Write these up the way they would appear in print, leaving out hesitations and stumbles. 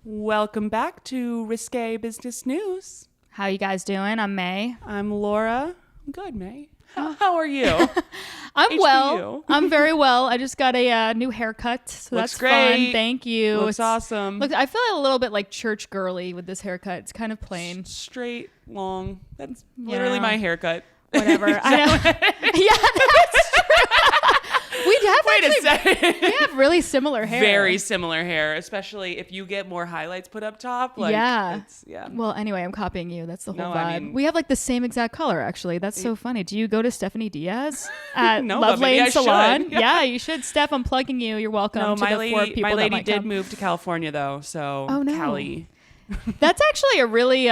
Welcome back to Risque Business News. How you guys doing? I'm May. I'm Laura. I'm good, May. How are you? I'm HBU. well. I'm very well. I just got a new haircut, so Looks that's great. fun. Thank you. Looks awesome. Look, I feel a little bit like church girly with this haircut. It's kind of plain. Straight, long. That's literally my haircut. Whatever. I know. Yeah, that's true. Wait a second. We have really similar hair. Very similar hair, especially if you get more highlights put up top. Like, yeah. Yeah. Well, anyway, I'm copying you. That's the whole No, vibe. I mean- We have like the same exact color, actually. That's so funny. Do you go to Stephanie Diaz at No, Love but maybe Lane I Salon? should. Yeah, you should. Steph, I'm plugging you. You're welcome. No, to my the 4 people my that lady might did come. move to California, though, so Oh, no. Cali. That's actually a really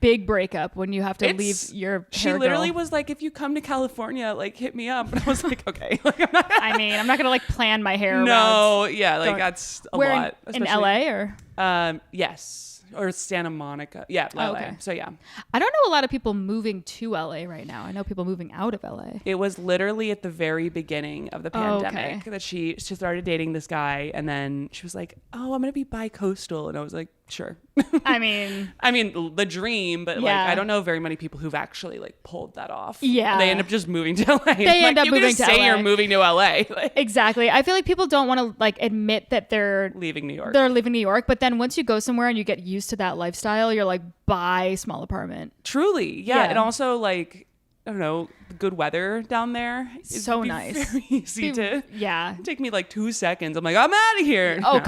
big breakup when you have to leave your She hair literally girl. was like, if you come to California, like, hit me up. And I was like, okay. Like, I'm not, I mean, I'm not gonna like plan my hair. no, yeah, like Don't- that's a Where lot. in especially- LA or? Yes. Or Santa Monica. Yeah, LA. okay. So yeah. I don't know a lot of people moving to LA right now. I know people moving out of LA. It was literally at the very beginning of the pandemic that she started dating this guy, and then she was like, "Oh, I'm gonna be bi-coastal," and I was like, "Sure." I mean, the dream, but like Yeah. I don't know very many people who've actually like pulled that off. Yeah. They end up just moving to LA. They end up you moving can just to say LA. you're moving to LA, like, exactly. I feel like people don't want to like admit that they're leaving New York. leaving New York, but then once you go somewhere and you get used to that lifestyle, you're like, buy small apartment. Truly, yeah. Yeah. And also like I don't know, good weather down there. It'd So be nice. Very easy to. Yeah. Take me like 2 seconds. I'm like, I'm out of here. Oh, No.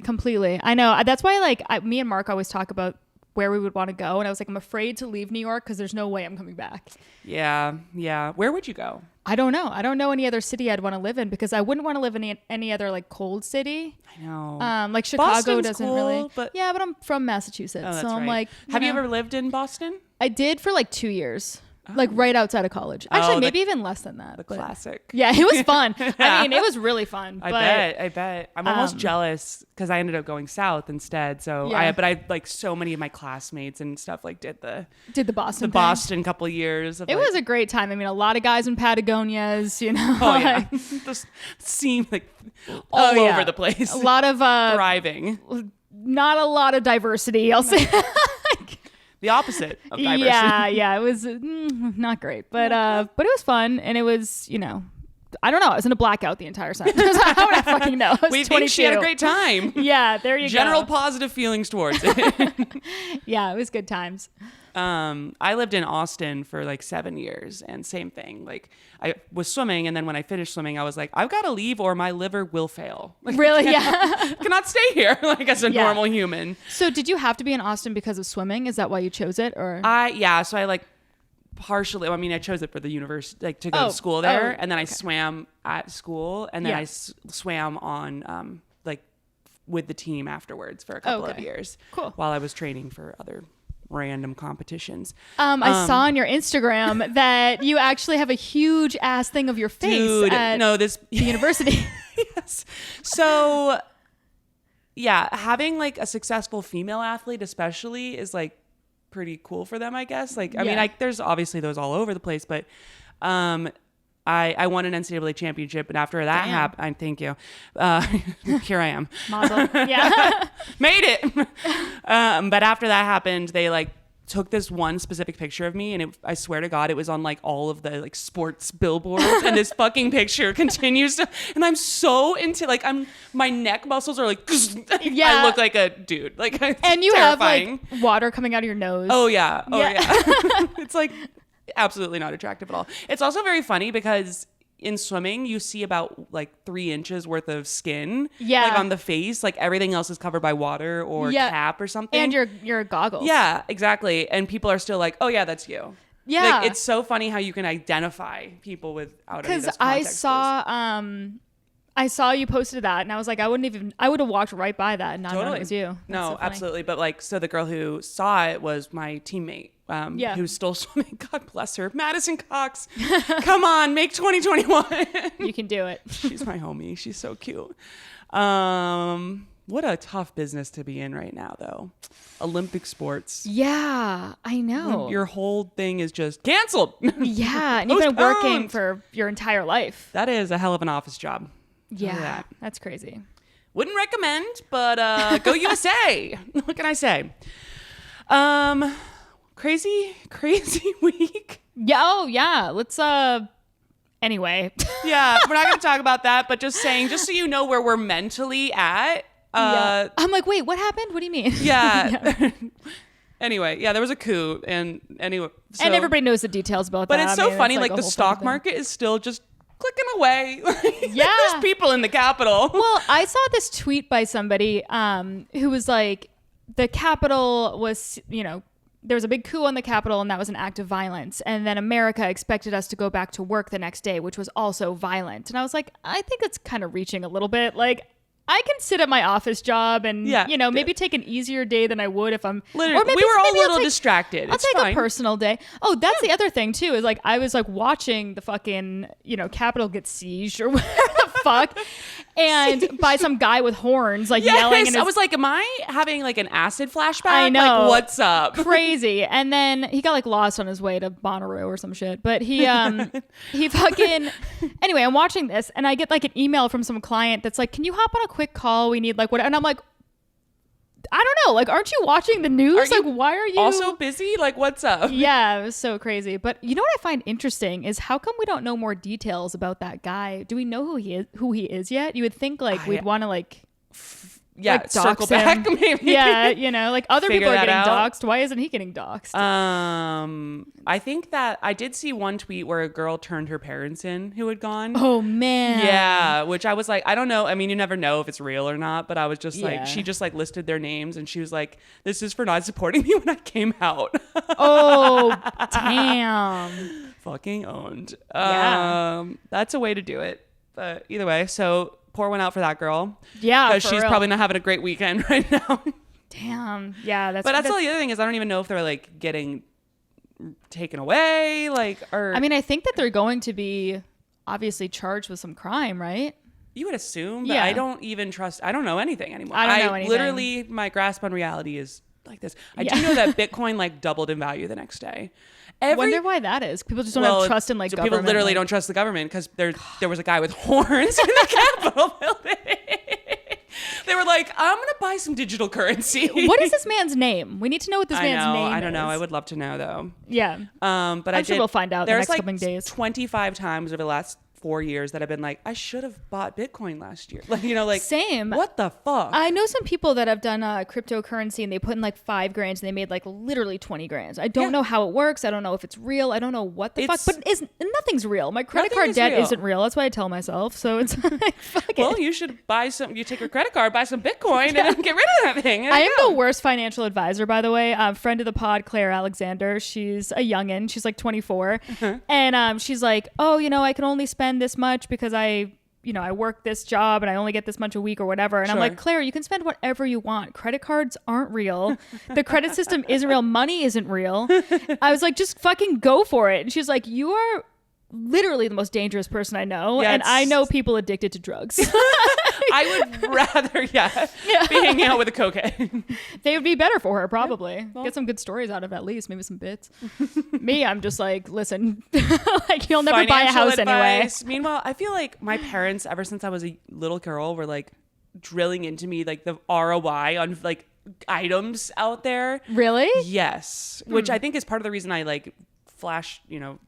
completely. I know. That's why, like, me and Mark always talk about where we would want to go, and I was like, I'm afraid to leave New York because there's no way I'm coming back. Yeah. Where would you go? I don't know. I don't know any other city I'd want to live in because I wouldn't want to live in any other like cold city. I know. Like Chicago Boston's doesn't cool, really. but- Yeah, but I'm from Massachusetts, Oh, that's so I'm right. like. Have you know. ever lived in Boston? I did for like 2 years, like right outside of college. Actually, the- maybe even less than that. The but- classic. Yeah, it was fun. I mean, it was really fun. I but bet. I'm almost jealous because I ended up going south instead. So Yeah. I like so many of my classmates and stuff like did the Boston. thing. Boston couple years. Of It was a great time. I mean, a lot of guys in Patagonias, you know. oh yeah, like, just seemed like all yeah. over the place. a lot of Thriving. not a lot of diversity. I'll say. The opposite of diversity. Yeah, it was not great, but it was fun, and it was, you know, I don't know, I was in a blackout the entire time. How would I fucking know? I was We 22. think she had a great time. Yeah, there you General go. positive feelings towards it. Yeah, it was good times. I lived in Austin for like 7 years, and same thing. Like I was swimming, and then when I finished swimming, I was like, I've got to leave or my liver will fail. Like, Really? Yeah. cannot stay here like as a Yeah. normal human. So did you have to be in Austin because of swimming? Is that why you chose it, or? So I like partially. I mean, I chose it for the university, like to go Oh. to school there, Oh, and then I okay. swam at school, and then Yeah. I swam on like with the team afterwards for a couple of Okay. years. Cool. While I was training for other random competitions. I saw on your Instagram that you actually have a huge ass thing of your face Dude, at no, this the university. Yes. So, yeah, having like a successful female athlete, especially, is like pretty cool for them, I guess. Like, I mean, Yeah. there's obviously those all over the place, but I won an NCAA championship, and after that Damn. happened, thank you. Here I am. Mazel. Yeah. Made it. But after that happened, they like took this one specific picture of me, and I swear to God, it was on like all of the like sports billboards, and this fucking picture continues to, and I'm so into like my neck muscles are like, Yeah. I look like a dude, like And you terrifying. have like water coming out of your nose. Oh yeah. Yeah. It's like absolutely not attractive at all. It's also very funny because in swimming you see about like 3 inches worth of skin, Yeah. like on the face, like everything else is covered by water or Yeah. cap or something. And your goggles. Yeah, exactly. And people are still like, oh yeah, that's you. Yeah. Like, it's so funny how you can identify people without any of Because those I contexts. saw you posted that, and I was like, I would have walked right by that and not known it was you. That's No, so funny. absolutely. But like, so the girl who saw it was my teammate, Yeah. who's still swimming. God bless her. Madison Cox. Come on, make 2021. You can do it. She's my homie. She's so cute. What a tough business to be in right now, though. Olympic sports. Yeah, I know. Your whole thing is just canceled. Yeah, and you've been working Postponed. for your entire life. That is a hell of an office job. Yeah, that. that's crazy. Wouldn't recommend, but go USA. What can I say? Crazy week. Yeah. Oh, yeah. Let's, anyway. Yeah, we're not going to talk about that, but just saying, just so you know where we're mentally at. Yeah. I'm like, wait, what happened? What do you mean? Yeah. Anyway, yeah, there was a coup, and anyway. And everybody knows the details about that. But it's so funny, like the a whole stock fucking thing. market is still just clicking away. Yeah. There's people in the Capitol. Well, I saw this tweet by somebody who was like, the Capitol was, there was a big coup on the Capitol, and that was an act of violence. And then America expected us to go back to work the next day, which was also violent. And I was like, I think it's kind of reaching a little bit. Like, I can sit at my office job and, maybe take an easier day than I would if I'm... Literally, we were all a little distracted. I'll take a personal day. Oh, that's the other thing, too, is like, I was like watching the fucking, Capitol get sieged or whatever the fuck. And by some guy with horns, like yelling. And I was like, am I having like an acid flashback? I know. Like, what's up? Crazy. And then he got like lost on his way to Bonnaroo or some shit. But he fucking, anyway, I'm watching this and I get like an email from some client that's like, can you hop on a quick call? We need like what? And I'm like, I don't know. Like, aren't you watching the news? Like, why are you also busy? Like, what's up? Yeah, it was so crazy. But you know what I find interesting is how come we don't know more details about that guy? Do we know who he is yet? You would think like we'd want to like circle back maybe. Yeah, like other people are getting doxxed. Why isn't he getting doxxed? I think that I did see one tweet where a girl turned her parents in who had gone. Oh man. Yeah, which I was like, I don't know. I mean, you never know if it's real or not, but I was just like, she just like listed their names and she was like, this is for not supporting me when I came out. Oh, damn. Fucking owned. Yeah. That's a way to do it. But either way, so pour one out for that girl. Yeah, because she's probably not having a great weekend right now. Damn. Yeah, that's all. The other thing is, I don't even know if they're like getting taken away, like, or I mean, I think that they're going to be obviously charged with some crime, right? You would assume, but I don't even trust. I don't know anything anymore. I don't know anything. Literally, my grasp on reality is like this. I do know that Bitcoin like doubled in value the next day. Wonder why that is. People just don't have trust in like government. People literally don't trust the government because there was a guy with horns in the Capitol building. They were like, I'm gonna buy some digital currency. What is this man's name? We need to know what this man's name is. I don't know. I would love to know though. Yeah. But I'm sure we'll find out in the next like coming days. 25 times over the last 4 years that I've been like, I should have bought Bitcoin last year. Like, like same. What the fuck? I know some people that have done cryptocurrency and they put in like $5 grand and they made like literally 20 grand. I don't know how it works. I don't know if it's real. I don't know what the fuck, but nothing's real. My credit card debt isn't real. That's what I tell myself. So it's like, fuck it. Well, you should buy you take your credit card, buy some Bitcoin and then get rid of that thing. I am the worst financial advisor, by the way. Friend of the pod, Claire Alexander. She's a youngin'. She's like 24. And she's like, oh, I can only spend this much because I work this job and I only get this much a week or whatever. And I'm like, Claire, you can spend whatever you want. Credit cards aren't real. The credit system isn't real. Money isn't real. I was like, just fucking go for it. And she's like, you are literally the most dangerous person I know. And I know people addicted to drugs. I would rather, be hanging out with a cocaine. They would be better for her, probably. Get some good stories out of it, at least. Maybe some bits. Me, I'm just like, listen, like you'll never buy a house advice. anyway. Meanwhile, I feel like my parents, ever since I was a little girl, were like drilling into me like the ROI on like items out there. Really? Yes. Which I think is part of the reason I like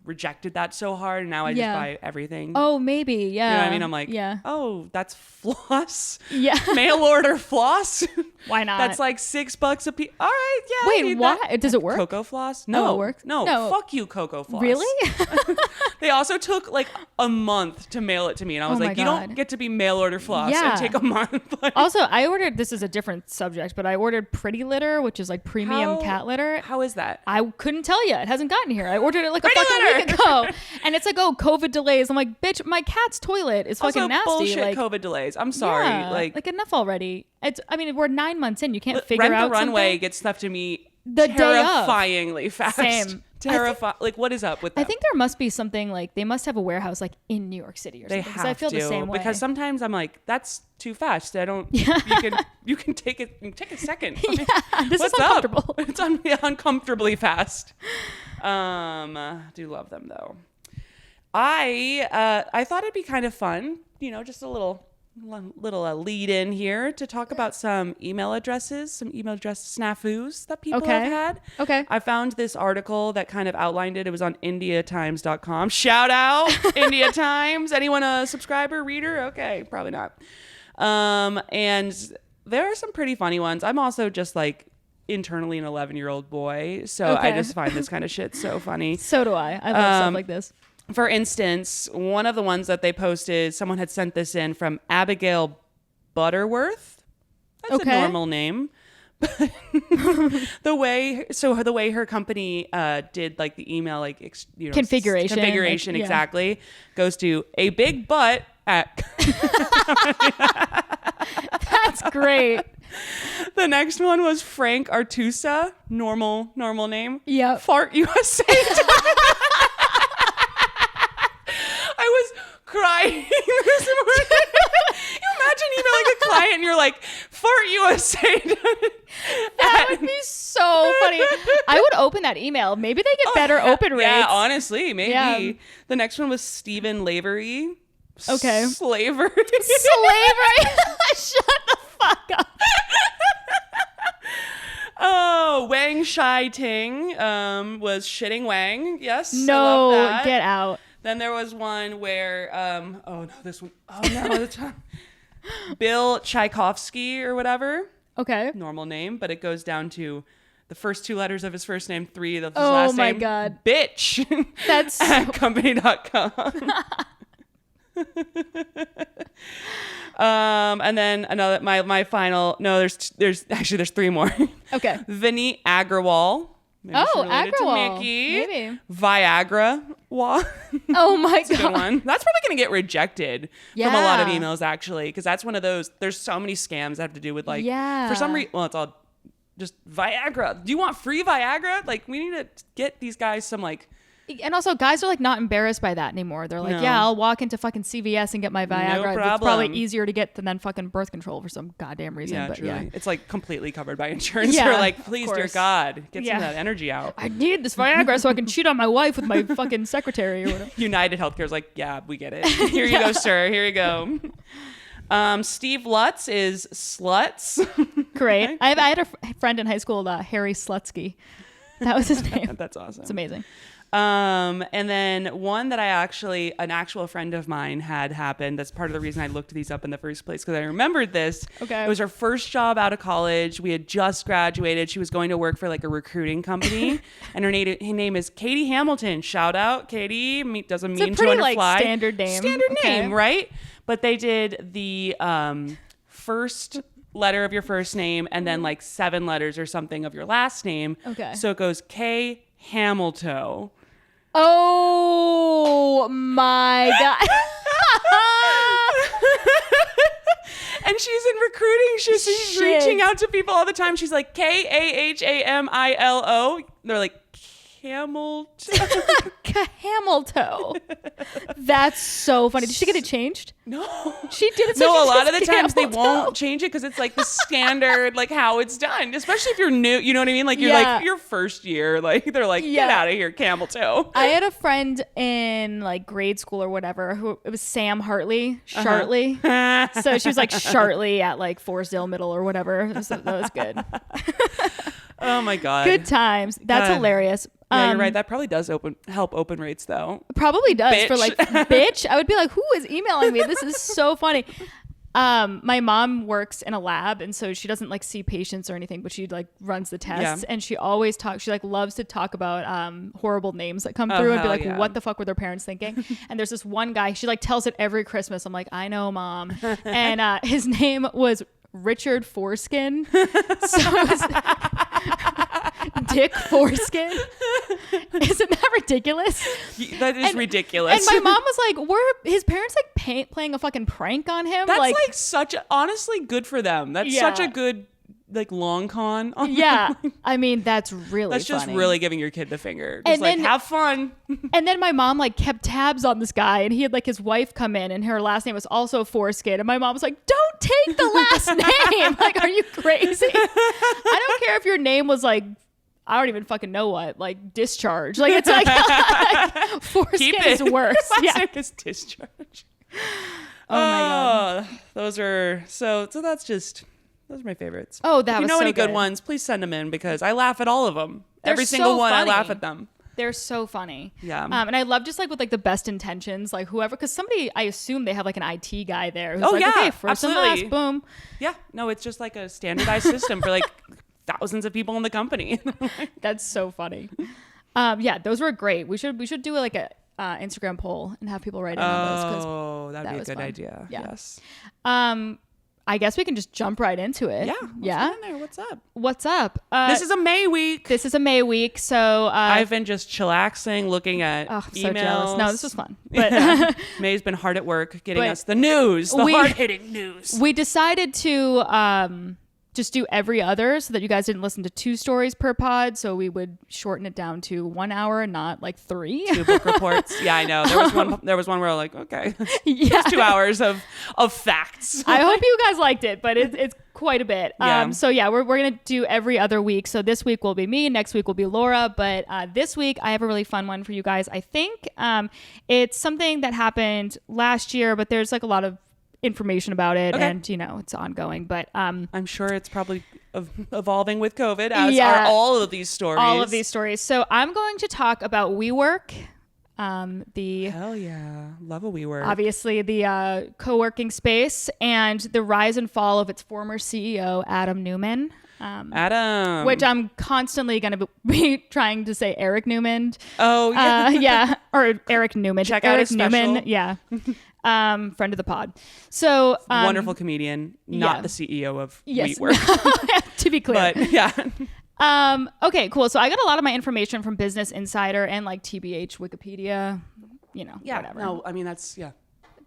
rejected that so hard, and now I just buy everything. Oh, maybe, yeah. You know what I mean? I'm like, oh, that's floss. Yeah. Mail order floss. Why not? That's like $6 a piece. All right, yeah. Wait, why? Does it work? Cocoa floss? No, it works. No, fuck you, cocoa floss. Really? They also took like a month to mail it to me, and I was like, you don't get to be mail order floss and take a month. Also, I ordered. This is a different subject, but I ordered Pretty Litter, which is like premium cat litter. How is that? I couldn't tell you. It hasn't gotten here. I ordered it like a fucking week ago, and it's like, oh, COVID delays. I'm like, bitch, my cat's toilet is fucking also, nasty. Bullshit like COVID delays. I'm sorry. Yeah, like enough already. We're 9 months in. You can't figure Rent out the Runway something. gets stuff to me the terrifyingly fast. Same. Terrifying. Like, what is up with that? I think there must be something like they must have a warehouse like in New York City or something. They have I feel to, the same way. because sometimes I'm like, that's too fast. I don't. You can take it. Take a second. This what's is uncomfortable. Up? It's uncomfortably fast. Do love them though. I thought it'd be kind of fun. Just a little little lead in here to talk about some email address snafus that people have had. Okay. I found this article that kind of outlined it. It was on indiatimes.com. Shout out India Times. Anyone a subscriber, reader? Okay, probably not. And there are some pretty funny ones. I'm also just like internally an 11-year-old boy, so I just find this kind of shit so funny. So do I. I love stuff like this. For instance, one of the ones that they posted, someone had sent this in from Abigail Butterworth. That's a normal name. the way her company did like the email configuration exactly goes to a big butt at. That's great. The next one was Frank Artusa, normal name. Yep. Fart USA. I was crying this morning. You imagine emailing a client and you're like, Fart USA. That would be so funny. I would open that email. Maybe they get better open rates. Yeah, honestly, maybe. Yeah. The next one was Stephen Lavery. Okay. Slavery. Shut the fuck up. Oh, Wang Shai Ting was shitting Wang. Yes. No, I love that. get out. Then there was one where, Bill Tchaikovsky or whatever. Okay. Normal name, but it goes down to the first 2 letters of his first name, 3 of his last name. Oh my God. Bitch. That's at company.com. And then another, my final, no, there's 3 more. Okay. Vinny Agrawal. Maybe Agrawal. to Mickey. Maybe. Viagra. Oh my That's a good one. That's probably going to get rejected from a lot of Yeah. emails, actually, because that's one of those. There's so many scams that have to do with like, Yeah. for some reason, well, it's all just Viagra. Do you want free Viagra? Like, we need to get these guys some like. And also, guys are like not embarrassed by that anymore. They're like, No. yeah, I'll walk into fucking CVS and get my Viagra. It's problem. probably easier to get than fucking birth control for some goddamn reason. Yeah, but truly. yeah, It's like completely covered by insurance. Yeah, You're like, of please, dear course. God, get some of Yeah. that energy out. I need this Viagra so I can cheat on my wife with my fucking secretary or whatever. United Healthcare's like, yeah, we get it. Here you go, sir. Here you go. Steve Lutz is Sluts. Great. I had a friend in high school, Harry Slutsky. That was his name. That's awesome. It's amazing. And then one that an actual friend of mine had happened. That's part of the reason I looked these up in the first place, because I remembered this. Okay. It was her first job out of college. We had just graduated. She was going to work for like a recruiting company, and her name is Katie Hamilton. Shout out, Katie. Doesn't mean It's a pretty 200 like fly. standard name. Standard Okay. name, right? But they did the first letter of your first name and then like 7 letters or something of your last name. Okay. So it goes K Hamilton. Oh my God. And she's in recruiting. She's Shit. reaching out to people all the time. She's like, Kahamilo. They're like, Hamilton. Hamilton. That's so funny. Did she get it changed? No. She did it. No, a lot of the times they Hamilton. won't change it because it's like the standard, like how it's done. Especially if you're new, you know what I mean? Like you're Yeah. like your first year, like they're like, get Yeah. out of here, camel toe. I had a friend in like grade school or whatever who it was Sam Hartley, Shartley. So she was like Shartley at like Forestdale Middle or whatever. So that was good. Oh my God. Good times. That's God. hilarious. Yeah, you're right. That probably does help open rates though. Probably does Bitch. for like bitch. I would be like, who is emailing me? This is so funny. My mom works in a lab, and so she doesn't like see patients or anything, but she like runs the tests, and she always talks. She like loves to talk about horrible names that come through and be like, yeah. what the fuck were their parents thinking? And there's this one guy. She like tells it every Christmas. I'm like, I know, Mom. And his name was Richard Foreskin. So it was Dick Foreskin. Isn't that ridiculous? That is ridiculous. And my mom was like, were his parents like playing a fucking prank on him? That's like such honestly good for them. That's Yeah. such a good like long con. On yeah. I mean, that's really That's just funny. really giving your kid the finger. Just And like then- have fun. And then my mom like kept tabs on this guy, and he had like his wife come in, and her last name was also Foreskin. And my mom was like, don't take the last name. Like, are you crazy? I don't care if your name was like, I don't even fucking know what, like Discharge. Like it's like Foreskin Keep is it. worse. Last Yeah. name is Discharge. Oh my God. Those are so that's just those are my favorites. Oh, that if you was know so any good good. ones, please send them in because I laugh at all of them. They're Every single so one, funny. I laugh at them. They're so funny. Yeah. And I love just like with like the best intentions, like whoever, because somebody, I assume they have like an IT guy there who's like, okay, first and last, boom. Yeah. No, it's just like a standardized system for like thousands of people in the company. That's so funny. Yeah, those were great. We should do like a Instagram poll and have people write in on those. Oh, that'd be a good fun. idea. Yeah. Yes. I guess we can just jump right into it. Yeah. Yeah. What's going on there? What's up? What's up? This is a May week. This is a May week, so I've been just chillaxing, looking at I'm emails. so jealous. No, this was fun. But May's been hard at work getting us the news, the hard-hitting news. we decided to just do every other so that you guys didn't listen to 2 stories per pod, so we would shorten it down to 1 hour and not like 3. 2 book reports. Yeah, I know. There was one where I was like, okay, Yeah. it's 2 hours of facts. I hope you guys liked it, but it's quite a bit. Yeah. So yeah, we're gonna do every other week. So this week will be me, next week will be Laura, but this week I have a really fun one for you guys. I think it's something that happened last year, but there's like a lot of information about it, and it's ongoing. But I'm sure it's probably evolving with COVID, as Yeah. are all of these stories. all of these stories. So I'm going to talk about WeWork. Hell yeah, love a WeWork. Obviously the co-working space and the rise and fall of its former CEO, Adam Newman. Adam. Which I'm constantly going to be trying to say Eric Newman. Oh, yeah. Yeah. Or Eric Newman. Check out Eric his special. Newman. Yeah. Friend of the pod. So Wonderful comedian, not yeah. the CEO of Yes. WeWork. To be clear. But yeah. Okay, cool. So I got a lot of my information from Business Insider and like TBH, Wikipedia, whatever. No, I mean, that's, yeah.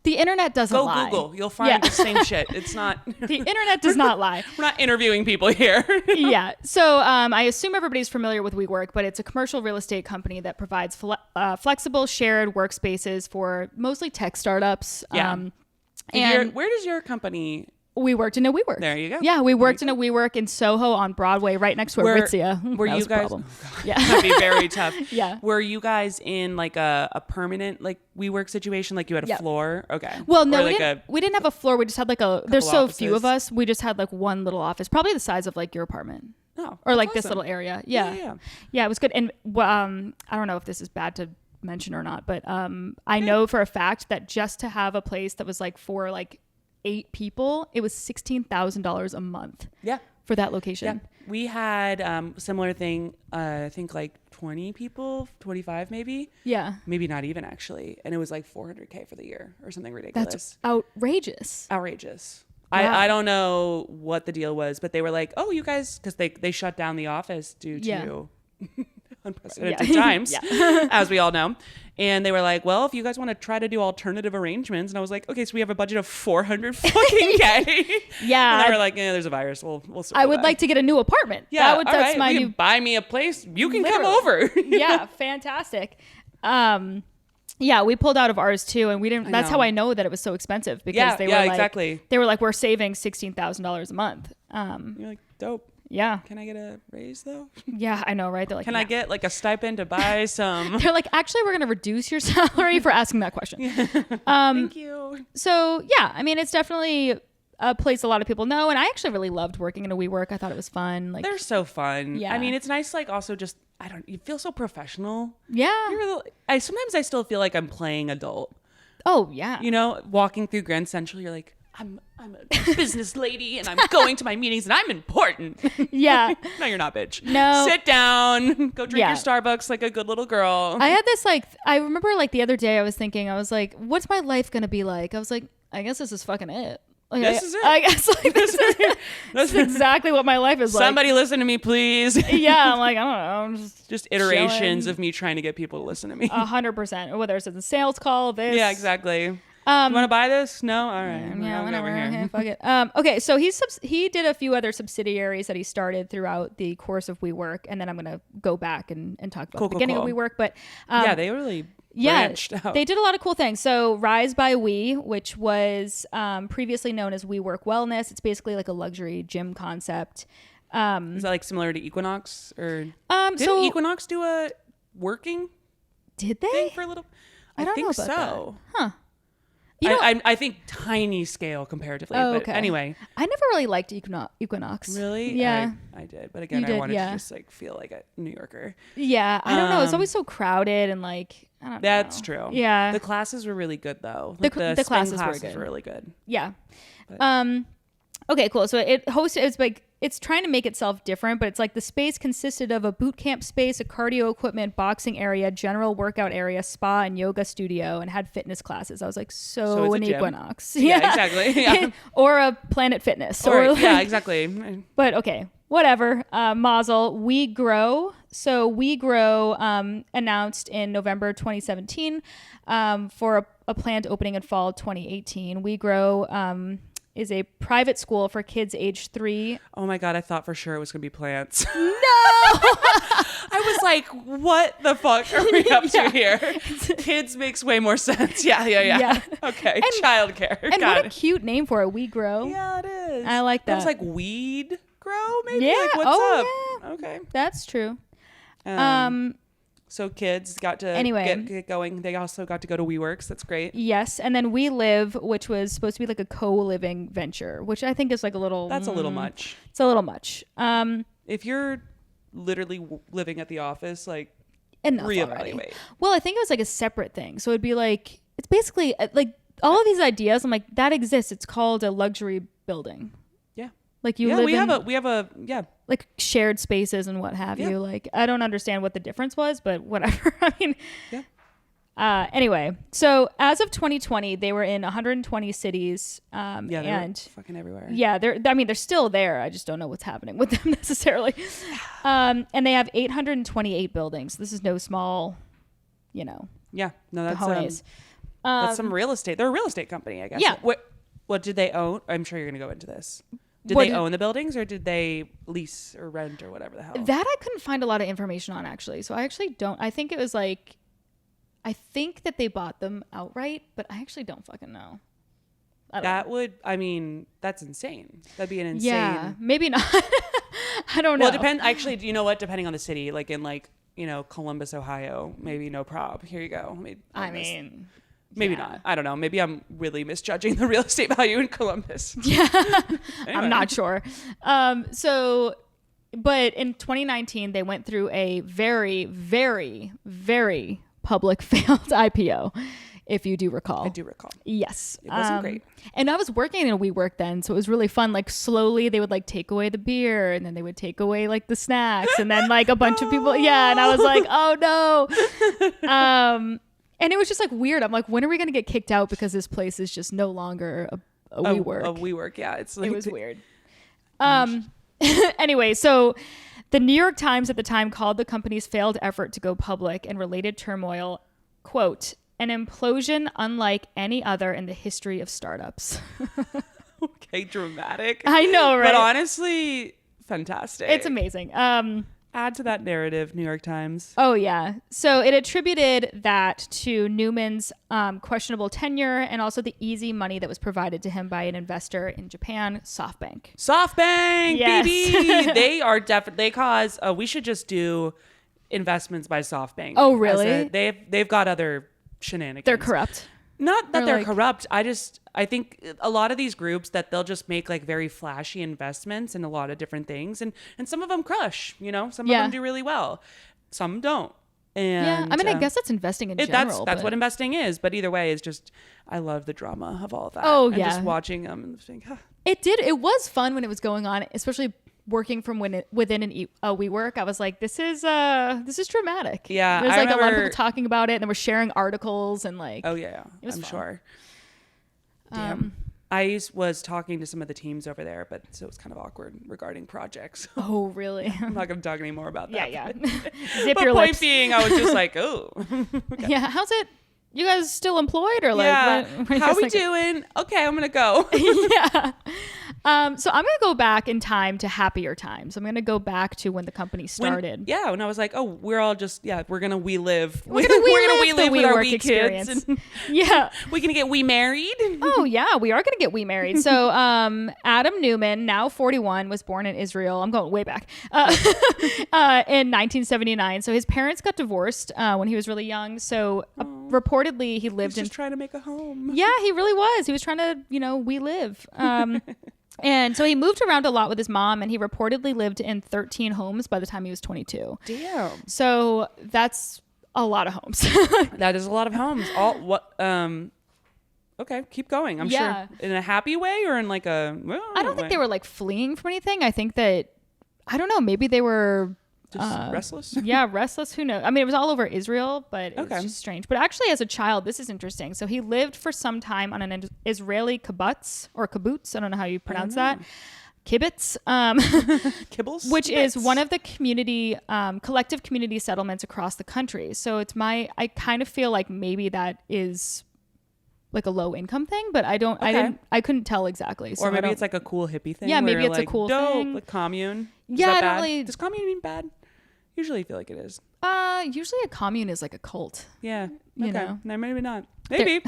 The internet doesn't Go lie. Google. You'll find the same shit. It's not. The internet does not lie. We're not interviewing people here. Yeah. So I assume everybody's familiar with WeWork, but it's a commercial real estate company that provides flexible shared workspaces for mostly tech startups. Yeah. And where does your company? we worked in a WeWork. There you go. Yeah, we worked in a WeWork in Soho on Broadway, right next to Aritzia. Were That you was a guys? problem. Oh God, Yeah. that'd be very tough. Yeah. Were you guys in like a permanent like WeWork situation? Like you had a floor? Okay. Well, no, Or we didn't have a floor. We just had like there's so few of offices. us. We just had like one little office, probably the size of like your apartment. Oh, Or like that's this awesome. little area. Yeah. Yeah. Yeah, it was good. And I don't know if this is bad to mention or not, but I know for a fact that just to have a place that was like for like 8 people, it was $16,000 a month. Yeah. For that location. Yeah. We had similar thing. I think like 20 people, 25 maybe. Yeah. Maybe not even actually, and it was like $400K for the year or something ridiculous. That's outrageous. Outrageous. Wow. I don't know what the deal was, but they were like, oh, you guys, because they shut down the office due to unprecedented times, as we all know. And they were like, well, if you guys want to try to do alternative arrangements. And I was like, okay, so we have a budget of 400 fucking K. Yeah. And they were like, yeah, there's a virus. We'll I would like to get a new apartment. Yeah. That's right. my you new. can buy me a place. You can Literally. come over. Yeah. Fantastic. Yeah, we pulled out of ours too, and we didn't. That's how I know that it was so expensive because they were like, exactly. They were like, we're saving $16,000 a month. You're like, dope. Yeah. Can I get a raise though? Yeah, I know, right? They're like, Can I get like a stipend to buy some? They're like, actually, we're going to reduce your salary for asking that question. Thank you. So yeah, I mean, it's definitely a place a lot of people know, and I actually really loved working in a WeWork. I thought it was fun. Like, They're so fun. Yeah. I mean, it's nice. Like also just, you feel so professional. yeah. Sometimes I still feel like I'm playing adult, Oh yeah. you know, walking through Grand Central. You're like, I'm a business lady and I'm going to my meetings and I'm important. Yeah. No, you're not, bitch. No. Sit down, go drink Yeah. your Starbucks like a good little girl. I had this I remember the other day I was thinking, I was like, what's my life going to be like? I was like, I guess this is fucking it. Like, This is it. I guess this is exactly what my life is like. Somebody listen to me, please. Yeah, I'm like, I don't know. I'm Just iterations chilling. of me trying to get people to listen to me. 100%. Or whether it's a sales call, this. Yeah, exactly. You want to buy this? No? All right. Yeah, I'll go whatever. over here. Okay, fuck it. Okay, so he did a few other subsidiaries that he started throughout the course of WeWork, and then I'm gonna go back and talk about the beginning of WeWork. But Yeah, they really branched out. they did a lot of cool things. So Rise by We, which was previously known as WeWork Wellness, it's basically like a luxury gym concept. Is that like similar to Equinox or didn't so Equinox do a working did thing they? for a little? I don't think know about so. that. Huh. I think tiny scale comparatively. Oh, but okay. Anyway. I never really liked Equinox. Really? Yeah. I did. But again, You did, I wanted yeah. to just like feel like a New Yorker. Yeah. I don't know. It's always so crowded and like, I don't know. That's true. Yeah. The classes were really good though. The spin classes were classes good. were really good. Yeah. But- Okay, cool. So it's like, it's trying to make itself different, but it's like the space consisted of a boot camp space, a cardio equipment, boxing area, general workout area, spa, and yoga studio, and had fitness classes. I was like, so it's a an gym. Equinox. Yeah, exactly. Yeah. Or a Planet Fitness. Or, like, yeah, exactly. But okay, whatever. Mazel, We Grow. So We Grow announced in November 2017 for a planned opening in fall 2018. We Grow is a private school for kids age 3. Oh my God, I thought for sure it was going to be plants. No! I was like, what the fuck are we up to here? Kids makes way more sense. Yeah. Okay, childcare. And Got what a it. cute name for it, We Grow. Yeah, it is. I like that. It was like weed grow, maybe? Yeah. Like, what's up? Yeah. Okay. That's true. So kids got to Anyway. get going. They also got to go to WeWorks. That's great. Yes, and then We Live, which was supposed to be like a co-living venture, which I think is like a little... That's a little much. It's a little much. If you're literally living at the office, like, Enough reevaluate. already. Well, I think it was like a separate thing. So it'd be like... It's basically like all of these ideas, I'm like, that exists. It's called a luxury building. Yeah. Like you Yeah, live we have a like shared spaces and what have Yeah. you. Like, I don't understand what the difference was, but whatever. I mean, Yeah. Anyway, so as of 2020, they were in 120 cities. Yeah, they're and fucking everywhere. yeah, they're still there. I just don't know what's happening with them necessarily. And they have 828 buildings. This is no small, Yeah. No, that's cojones. that's some real estate. They're a real estate company, I guess. Yeah. What did they own? I'm sure you're going to go into this. Did What they did- own the buildings or did they lease or rent or whatever the hell? That I couldn't find a lot of information on actually. So I actually don't. I think it was like, I think that they bought them outright, but I actually don't fucking know. That's insane. That'd be an insane. Yeah, maybe not. I don't know. Well, it depends. Actually, you know what? Depending on the city, like in Columbus, Ohio, maybe no prob. Here you go. Maybe not. I don't know. Maybe I'm really misjudging the real estate value in Columbus. Yeah, Anyway. I'm not sure. But in 2019, they went through a very, very, very public failed IPO, if you do recall. I do recall. Yes. It wasn't great. And I was working in a WeWork then, so it was really fun. Like slowly they would like take away the beer and then they would take away like the snacks and then like a bunch of people. Yeah. And I was like, oh no. And it was just like weird. I'm like, when are we going to get kicked out because this place is just no longer a WeWork? A WeWork, yeah. It's like It was weird. Anyway, so the New York Times at the time called the company's failed effort to go public and related turmoil, quote, an implosion unlike any other in the history of startups. Okay, dramatic. I know, right? But honestly, fantastic. It's amazing. Add to that narrative, New York Times. Oh, yeah. So it attributed that to Newman's questionable tenure and also the easy money that was provided to him by an investor in Japan, SoftBank. SoftBank, Yes. baby. They are definitely, they cause, we should just do investments by SoftBank. Oh, really? They've got other shenanigans. They're corrupt. Not that Or they're like- corrupt. I think a lot of these groups that they'll just make like very flashy investments in a lot of different things. And some of them crush, some Yeah. of them do really well. Some don't. And Yeah. I mean, I guess that's investing in general. That's but- what investing is. But either way, it's just, I love the drama of all of that. Oh, and yeah. just watching them and think, It was fun when it was going on, especially working from within a WeWork. I was like, this is dramatic. Yeah, There's I like a lot of remember- people talking about it and then we're sharing articles and like, oh yeah, It was I'm fun. sure. Damn. I was talking to some of the teams over there, but so it was kind of awkward regarding projects. oh, really? I'm not going to talk anymore about that. yeah. Zip But your point lips. being, I was just like, oh. Yeah. How's it? You guys still employed or like, Yeah. what are you How guys we thinking? doing? Okay, I'm going to go. Yeah. So I'm gonna go back in time to happier times. I'm gonna go back to when the company started. When I was like, oh, we're all just we're gonna we live. We're gonna we live with our WeWork experience. Kids. And Yeah. we gonna get we married. Oh yeah, we are gonna get we married. So Adam Newman, now 41, was born in Israel. I'm going way back in 1979. So his parents got divorced when he was really young. So reportedly he lived He's just trying to make a home. Yeah, he really was. He was trying to, we live. And so he moved around a lot with his mom, and he reportedly lived in 13 homes by the time he was 22. Damn. So that's a lot of homes. That is a lot of homes. Okay, keep going. I'm sure in a happy way or in like a. I don't think they were like fleeing from anything. I think that, I don't know, maybe they were just restless. Yeah, restless. Who knows? I mean, it was all over Israel, but it was just strange. But actually, as a child, this is interesting. So he lived for some time on an Israeli kibbutz or kibbutz. I don't know how you pronounce that. Kibbutz, Kibbles, which is one of the community, collective community settlements across the country. So I kind of feel like maybe that is like a low income thing, but I couldn't tell exactly. So or maybe it's like a cool hippie thing. Yeah, maybe it's like, a cool dope, thing. Like commune. Yeah, I don't really. Does commune mean bad? Usually I feel like it is. Usually a commune is like a cult. Yeah. You know. No, maybe not. Maybe.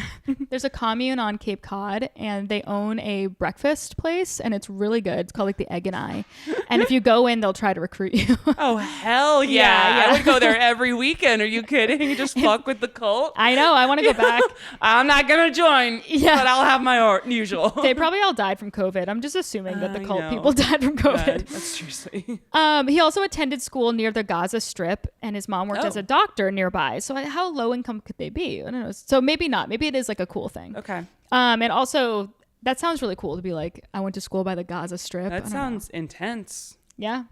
There's a commune on Cape Cod, and they own a breakfast place, and it's really good. It's called like the Egg and I. And if you go in, they'll try to recruit you. Oh, hell yeah. I would go there every weekend. Are you kidding? Just fuck with the cult? I know. I want to go back. I'm not going to join, but I'll have my usual. They probably all died from COVID. I'm just assuming that the cult people died from COVID. Yeah, that's seriously. He also attended school near the Gaza Strip, and his mom worked as a doctor nearby. So how low income could they be? I don't know. So maybe not. Maybe it is like a cool thing. Okay. And also, that sounds really cool to be like, I went to school by the Gaza Strip. That sounds intense. Yeah,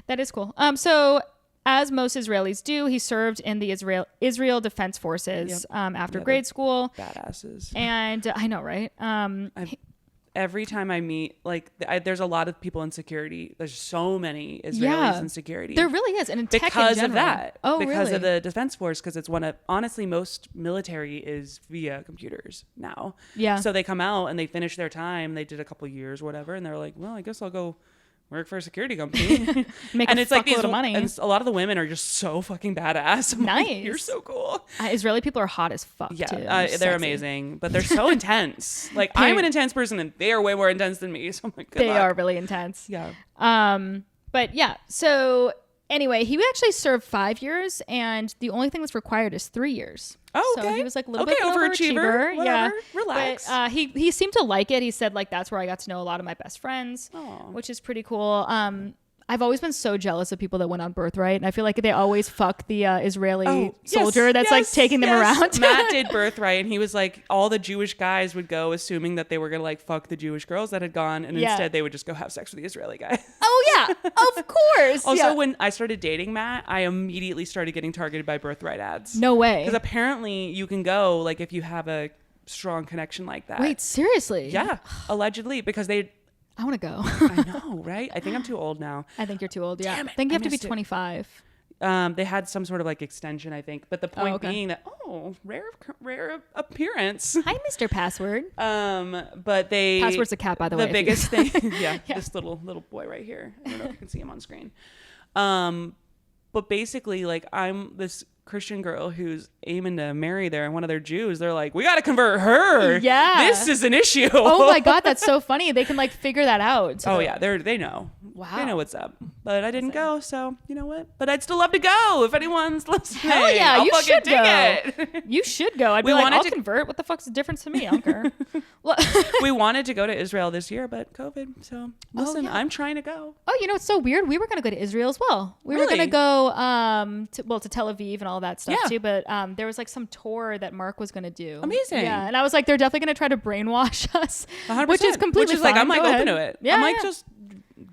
that is cool. So as most Israelis do, he served in the Israel Defense Forces after grade school. Badasses. And I know, right? Every time I meet, like, there's a lot of people in security. There's so many Israelis in security. There really is. And in tech because in of that. Oh, because really? of the Defense Force, because it's honestly, most military is via computers now. Yeah. So they come out and they finish their time. They did a couple years, whatever. And they're like, well, I guess I'll go work for a security company. Make a fuckload of money. And a lot of the women are just so fucking badass. I'm nice. Like, you're so cool. Israeli people are hot as fuck too. They're amazing, but they're so intense. Like I'm an intense person and they are way more intense than me. So I'm like, they are really intense. Yeah. But yeah, so anyway, he actually served 5 years, and the only thing that's required is 3 years. Oh, okay. So he was like a little bit overachiever. Yeah, relax. But he seemed to like it. He said like that's where I got to know a lot of my best friends, which is pretty cool. I've always been so jealous of people that went on Birthright, and I feel like they always fuck the Israeli soldier that's like taking them around. Matt did Birthright, and he was like, all the Jewish guys would go assuming that they were gonna like fuck the Jewish girls that had gone, and instead they would just go have sex with the Israeli guy. Oh yeah, of course. Also, when I started dating Matt, I immediately started getting targeted by Birthright ads. No way. Because apparently you can go like if you have a strong connection like that. Wait, seriously? Yeah, allegedly, because they. I want to go. I know, right? I think I'm too old now. I think you're too old. Yeah. Damn it, I think you have to be 25. They had some sort of like extension, I think. But the point being that, rare appearance. Hi, Mr. Password. But they. Password's a cat, by the way. The biggest thing. Yeah. This little boy right here. I don't know if you can see him on screen. But basically, like, I'm this Christian girl who's aiming to marry one of their Jews. They're like, we got to convert her. Yeah. This is an issue. Oh my God. That's so funny. They can like figure that out. So yeah. They know. Wow. They know what's up. But I didn't go. So you know what? But I'd still love to go if anyone's listening. Hell yeah. I'll you should go. It. You should go. I'd be like, I'll convert. What the fuck's the difference to me? I don't care. We wanted to go to Israel this year, but COVID. So listen, I'm trying to go. Oh, you know, it's so weird. We were going to go to Israel as well. We were going to go to Tel Aviv and all that stuff too. But there was like some tour that Mark was going to do. Amazing. Yeah. And I was like, they're definitely going to try to brainwash us, 100%. which is completely fine. Like, I'm like open to it. Yeah, I'm like, just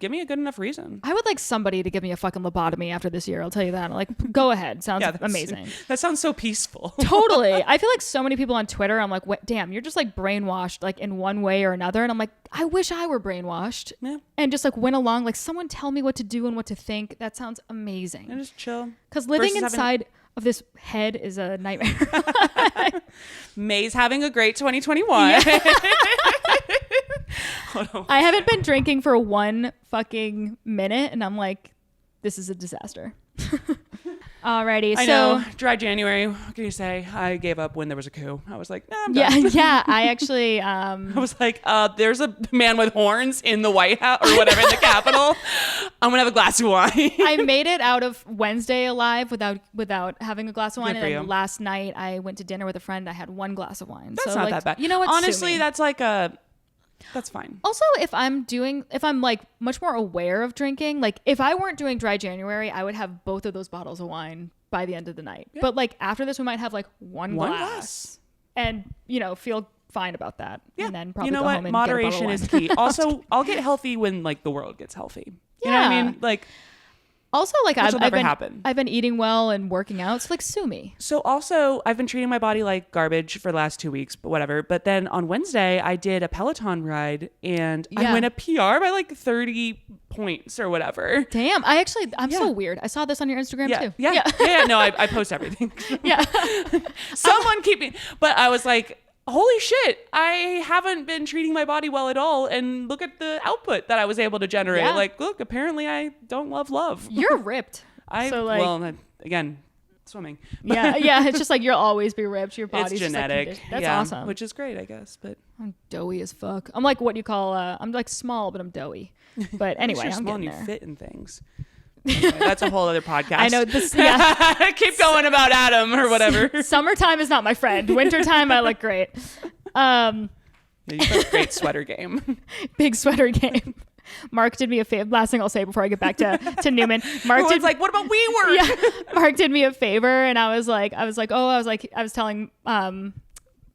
give me a good enough reason. I would like somebody to give me a fucking lobotomy after this year. I'll tell you that. Like, go ahead. Sounds amazing. That sounds so peaceful. Totally. I feel like so many people on Twitter, I'm like, damn, you're just like brainwashed like in one way or another. And I'm like, I wish I were brainwashed. Yeah. And just like went along, like someone tell me what to do and what to think. That sounds amazing. And just chill. Because living inside of this head is a nightmare. May's having a great 2021. Yeah. Hold on. I haven't been drinking for 1 fucking minute, and I'm like, this is a disaster. Alrighty, I so know. Dry January. What can you say? I gave up when there was a coup. I was like, nah, I'm done. yeah. I actually, I was like, there's a man with horns in the White House or whatever in the Capitol. I'm gonna have a glass of wine. I made it out of Wednesday alive without having a glass of wine. Good for And then you. last night I went to dinner with a friend. I had 1 glass of wine. That's so not like, that bad. You know what? Honestly, that's like that's fine. Also, if I'm like much more aware of drinking, like if I weren't doing dry January, I would have both of those bottles of wine by the end of the night. Yeah. But like after this, we might have like one glass and, feel fine about that. Yeah. And then probably you know go what? home and Moderation get a is bottle of key. wine. Also, I'll get healthy when like the world gets healthy. You know Yeah. what I mean? Like, also, like Which will never happen. I've been eating well and working out. So like sue me. so also I've been treating my body like garbage for the last 2 weeks, but whatever. But then on Wednesday I did a Peloton ride and I went a PR by like 30 points or whatever. Damn. I'm so weird. I saw this on your Instagram too. Yeah. No, I post everything. Yeah. Someone keep me. But I was like, holy shit, I haven't been treating my body well at all. And look at the output that I was able to generate. Yeah. Like, look, apparently I don't love. You're ripped. Again, swimming. Yeah. It's just like you'll always be ripped. Your body's It's genetic. Just, like, that's awesome. Which is great, I guess. But I'm doughy as fuck. I'm like what you call I'm like small, but I'm doughy. But anyway, you're I'm small and getting you there. fit in things. Anyway, that's a whole other podcast. I know this. Yeah. Keep going about Adam or whatever. Summertime is not my friend. Wintertime, I look great. Yeah, you got a great sweater game. Big sweater game. Mark did me a favor. Last thing I'll say before I get back to Newman. Mark Everyone's like, what about WeWork? Yeah, Mark did me a favor, and I was telling Ben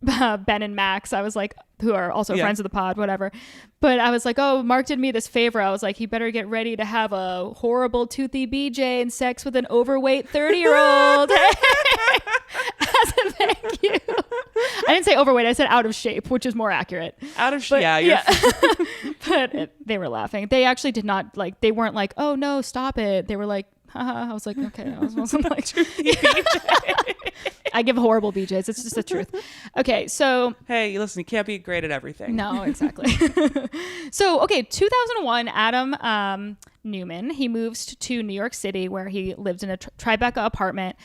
and Max, I was like, who are also friends of the pod, whatever. But I was like, oh, Mark did me this favor. I was like, he better get ready to have a horrible toothy BJ and sex with an overweight 30-year-old. As a thank you. I didn't say overweight. I said out of shape, which is more accurate. Out of shape. Yeah. But they were laughing. They actually did not they weren't like, oh no, stop it. They were like, haha. I was like, okay. I wasn't like, I give horrible BJs. It's just the truth. Okay, so hey, listen, you can't be great at everything. no, exactly. So, okay, 2001, Adam Newman, he moves to New York City where he lived in a Tribeca apartment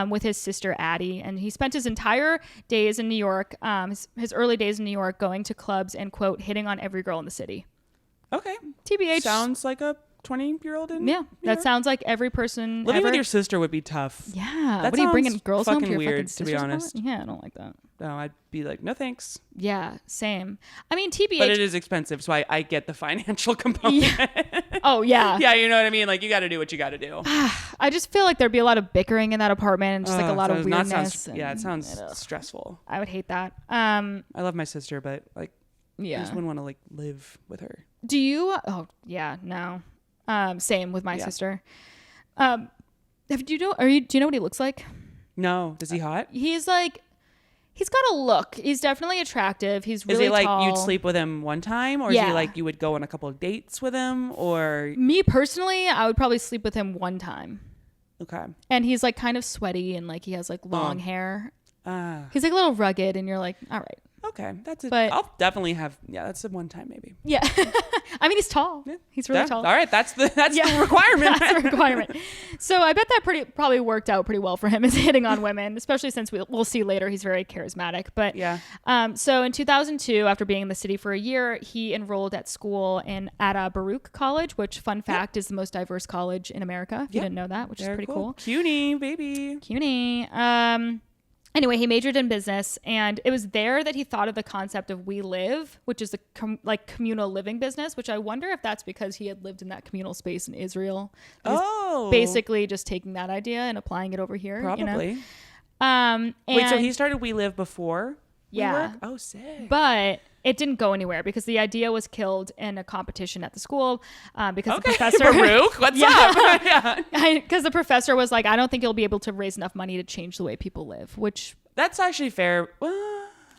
with his sister Addie, and he spent his entire days in New York, his early days in New York, going to clubs and quote hitting on every girl in the city. Okay. TBH. Sounds like a 20-year-old in that sounds like every person living ever. with your sister would be tough. Yeah. That what are you bringing sounds girls home to fucking your weird, fucking to be honest. apartment? Yeah, I don't like that. No, I'd be like, no thanks. Yeah, same. I mean, TBH. But it is expensive, so I get the financial component. Oh, yeah. Yeah, you know what I mean? Like, you got to do what you got to do. I just feel like there'd be a lot of bickering in that apartment and just like a lot of weirdness. It sounds stressful. I would hate that. I love my sister, but like, I yeah. just wouldn't want to like live with her. Do you? Oh, yeah, no. Same with my sister. Do you know what he looks like? No. Is he hot? He's got a look. He's definitely attractive. He's really Is he like tall. you'd sleep with him one time, or is he like you would go on a couple of dates with him, or? Me personally, I would probably sleep with him one time. Okay. And he's like kind of sweaty and like he has like long hair. Ah. He's like a little rugged, and you're like, all right. Okay, that's it. But- I'll definitely have. Yeah, that's a one time maybe. Yeah. I mean, he's tall. Yeah. He's really tall. All right, that's the requirement. That's the requirement. So I bet that probably worked out pretty well for him, is hitting on women, especially since we'll see later he's very charismatic. But yeah. So in 2002, after being in the city for a year, he enrolled at school at Baruch College, which, fun fact, is the most diverse college in America. If you didn't know that, which is pretty cool. CUNY, baby. CUNY. Anyway, he majored in business, and it was there that he thought of the concept of We Live, which is a communal living business, which I wonder if that's because he had lived in that communal space in Israel. Basically just taking that idea and applying it over here. Probably. You know? Wait, so he started We Live before Yeah. WeWork? Oh, sick. But it didn't go anywhere because the idea was killed in a competition at the school because the professor... Baruch, what's up? Yeah. Because the professor was like, I don't think you'll be able to raise enough money to change the way people live, which... That's actually fair.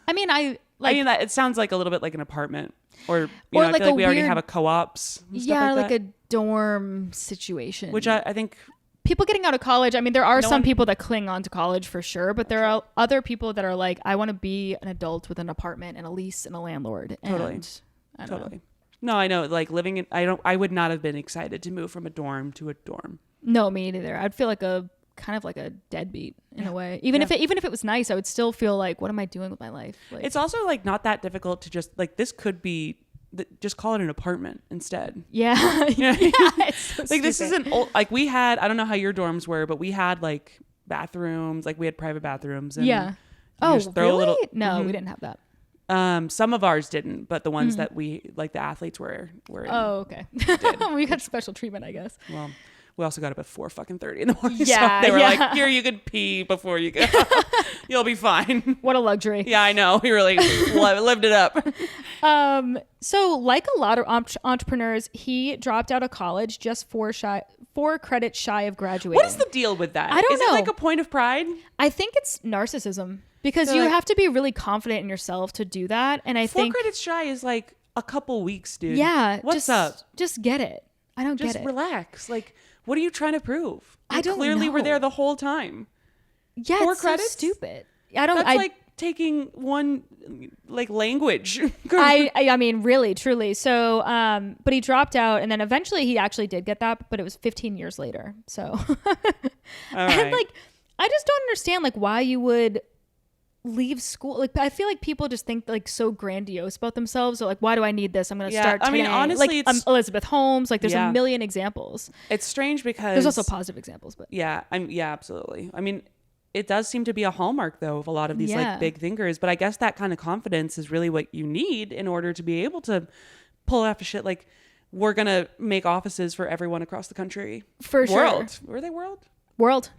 I mean, that it sounds like a little bit like an apartment, or or I like feel a we already weird- have a co-ops. And stuff Yeah, like like a dorm situation. which I think people getting out of college, I mean, there are some people that cling on to college for sure, but there are other people that are like, I want to be an adult with an apartment and a lease and a landlord. Totally. And I don't know. Totally. No, I know. Like living in, I would not have been excited to move from a dorm to a dorm. No, me neither. I'd feel like a kind of like a deadbeat in a way. Even if it was nice, I would still feel like, what am I doing with my life? Like, it's also like not that difficult to just like, this could be, just call it an apartment instead. Yeah. Yeah. It's so Like this stupid. isn't old, like we had, I don't know how your dorms were, but we had like bathrooms, like we had private bathrooms. And yeah. you Oh, just throw really? a little, No, we didn't have that. some of ours didn't, but the ones that we, like the athletes were in, Oh, okay. We got special treatment, I guess. well, we also got up at 4:30 in the morning. Yeah, So they were yeah. like, here, you could pee before you go. You'll be fine. What a luxury. Yeah, I know. We really lived it up. So like a lot of entrepreneurs, he dropped out of college just 4 credits shy of graduating. What is the deal with that? I don't Is know. it like a point of pride? I think it's narcissism because So, you like- have to be really confident in yourself to do that. And I 4 think, credits shy is like a couple weeks, dude. yeah, What's up? Just get it. I don't Just get it. relax. Like, what are you trying to prove? I You don't clearly were know. there the whole time. Yeah, 4 it's credits? so stupid. I don't. That's I, like taking one like language. I mean, really, truly. So, but he dropped out, and then eventually he actually did get that, but it was 15 years later. So, All and right. like, I just don't understand like why you would leave school. Like, I feel like people just think like so grandiose about themselves. Or like, why do I need this? I'm going to Yeah, start. I mean, today. honestly, like it's- Elizabeth Holmes. Like, there's Yeah. a million examples. It's strange because There's also positive examples, but yeah, absolutely. I mean, it does seem to be a hallmark though of a lot of these Yeah. like big thinkers, but I guess that kind of confidence is really what you need in order to be able to pull off a shit like we're going to make offices for everyone across the country. for World. sure, Were they world? world.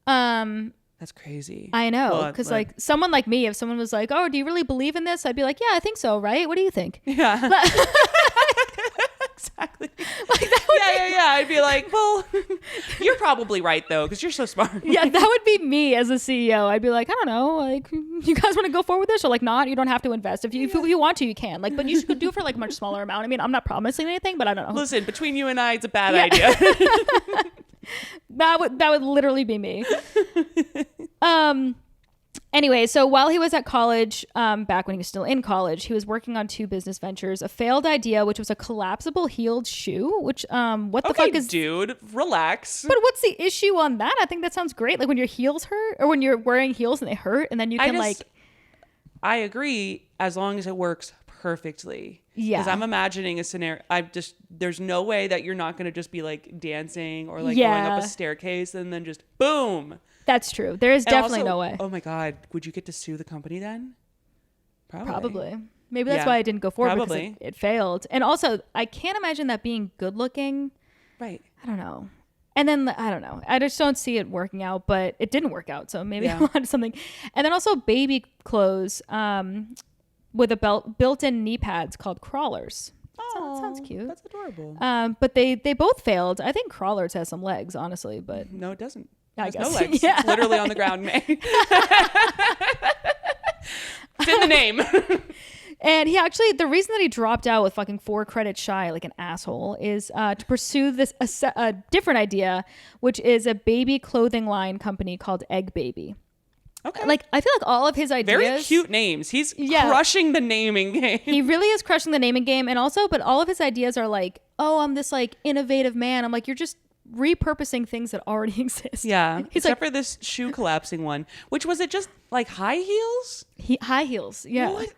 Wow. That's crazy. I know, Well, because like someone like me, if someone was like, "Oh, do you really believe in this?" I'd be like, "Yeah, I think so." Right? What do you think? Yeah. Exactly. Yeah. I'd be like, well, you're probably right though, because you're so smart. Yeah, that would be me as a CEO. I'd be like, I don't know, like, you guys want to go forward with this or like not? You don't have to invest. If you want to, you can. Like, but you should do it for like a much smaller amount. I mean, I'm not promising anything, but I don't know. Listen, between you and I, it's a bad idea. That would literally be me. Anyway, so while he was at college, back when he was still in college, he was working on 2 business ventures. A failed idea, which was a collapsible heeled shoe, which what the Okay, fuck is dude, relax. But what's the issue on that? I think that sounds great. Like when your heels hurt or when you're wearing heels and they hurt and then you can I agree as long as it works perfectly. Yeah. Because I'm imagining a scenario. There's no way that you're not going to just be like dancing or like Yeah. going up a staircase and then just boom. That's true. There is And definitely also, no way. Oh my God. Would you get to sue the company then? Probably. Maybe that's Yeah. why I didn't go forward Probably. because it failed. And also, I can't imagine that being good looking. Right. I don't know. And then I don't know. I just don't see it working out, but it didn't work out. So maybe I wanted something. And then also baby clothes with a built-in knee pads called crawlers. That sounds cute. That's adorable. But they both failed. I think crawlers has some legs, honestly, but No, it doesn't. I It has guess. no legs. Yeah. It's literally on the ground, May. It's in the name. And he actually, the reason that he dropped out with fucking 4 credits shy, like an asshole, is to pursue this a different idea, which is a baby clothing line company called Egg Baby. Okay. Like, I feel like all of his ideas. Very cute names. He's Yeah. crushing the naming game. He really is crushing the naming game. And also, but all of his ideas are like, oh, I'm this like innovative man. I'm like, you're just repurposing things that already exist. Yeah. He's Except like, for this shoe collapsing one, which was it just like high heels? high heels. Yeah. What?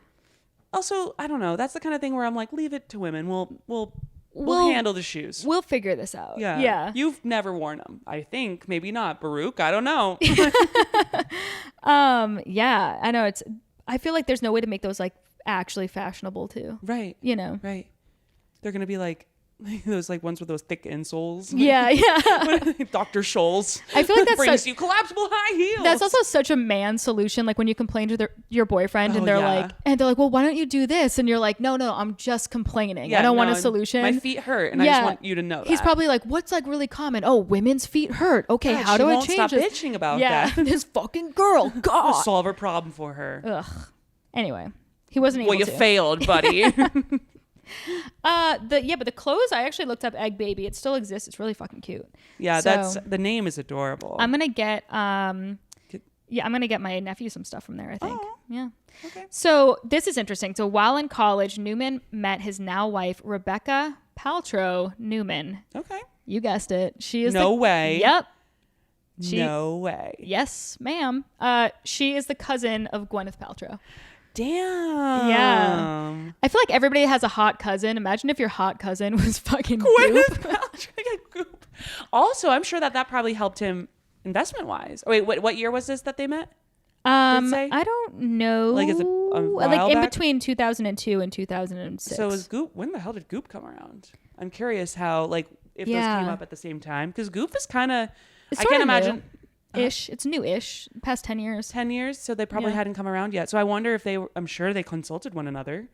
Also, I don't know. That's the kind of thing where I'm like, leave it to women. We'll handle the shoes. We'll figure this out. Yeah. Yeah. You've never worn them. I think. Maybe not. Baruch. I don't know. Yeah. I know I feel like there's no way to make those like actually fashionable too. Right. You know? Right. They're going to be like those like ones with those thick insoles. Yeah. Yeah. Dr. Scholl's. I feel like that's brings such, you collapsible high heels. that's also such a man solution. Like when you complain to your boyfriend and Oh, they're yeah. like, well, why don't you do this? And you're like, no, I'm just complaining. I don't want a solution. My feet hurt, and I just want you to know that. He's probably like, what's like really common? Oh, women's feet hurt. Okay, God, how she do I won't change stop this? bitching about Yeah, that. this fucking girl. I'll God. solve her problem for her. Ugh. Anyway, he wasn't able Well, you to. failed, buddy. But the clothes, I actually looked up Egg Baby. It still exists. It's really fucking cute. Yeah, So, that's the name is adorable. I'm gonna get Yeah, I'm going to get my nephew some stuff from there, I think. Oh. Yeah. Okay. So this is interesting. So while in college, Newman met his now wife, Rebecca Paltrow Newman. Okay. You guessed it. She is No way. Yep. No way. Yes, ma'am. She is the cousin of Gwyneth Paltrow. Damn. Yeah. I feel like everybody has a hot cousin. Imagine if your hot cousin was fucking Gwyneth Goop. Paltrow. Goop. Also, I'm sure that probably helped him investment wise. Wait, what year was this that they met? I don't know. Like, is it a while like in back? between 2002 and 2006. So is Goop? When the hell did Goop come around? I'm curious how, like, if those came up at the same time, because Goop is kind of. I can't imagine. Ish. It's new-ish. Past 10 years. 10 years, so they probably hadn't come around yet. So I wonder if they were. I'm sure they consulted one another.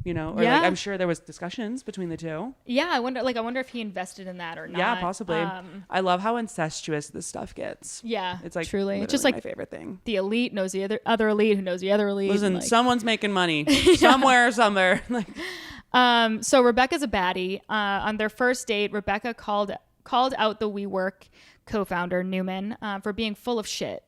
You know, or like I'm sure there was discussions between the two. Yeah, I wonder if he invested in that or not. Yeah, possibly. I love how incestuous this stuff gets. Yeah, it's like truly. It's just like my favorite thing. The elite knows the other elite who knows the other elite. Listen, like, someone's making money somewhere. Like, so Rebecca's a baddie. On their first date, Rebecca called out the WeWork co-founder Newman for being full of shit.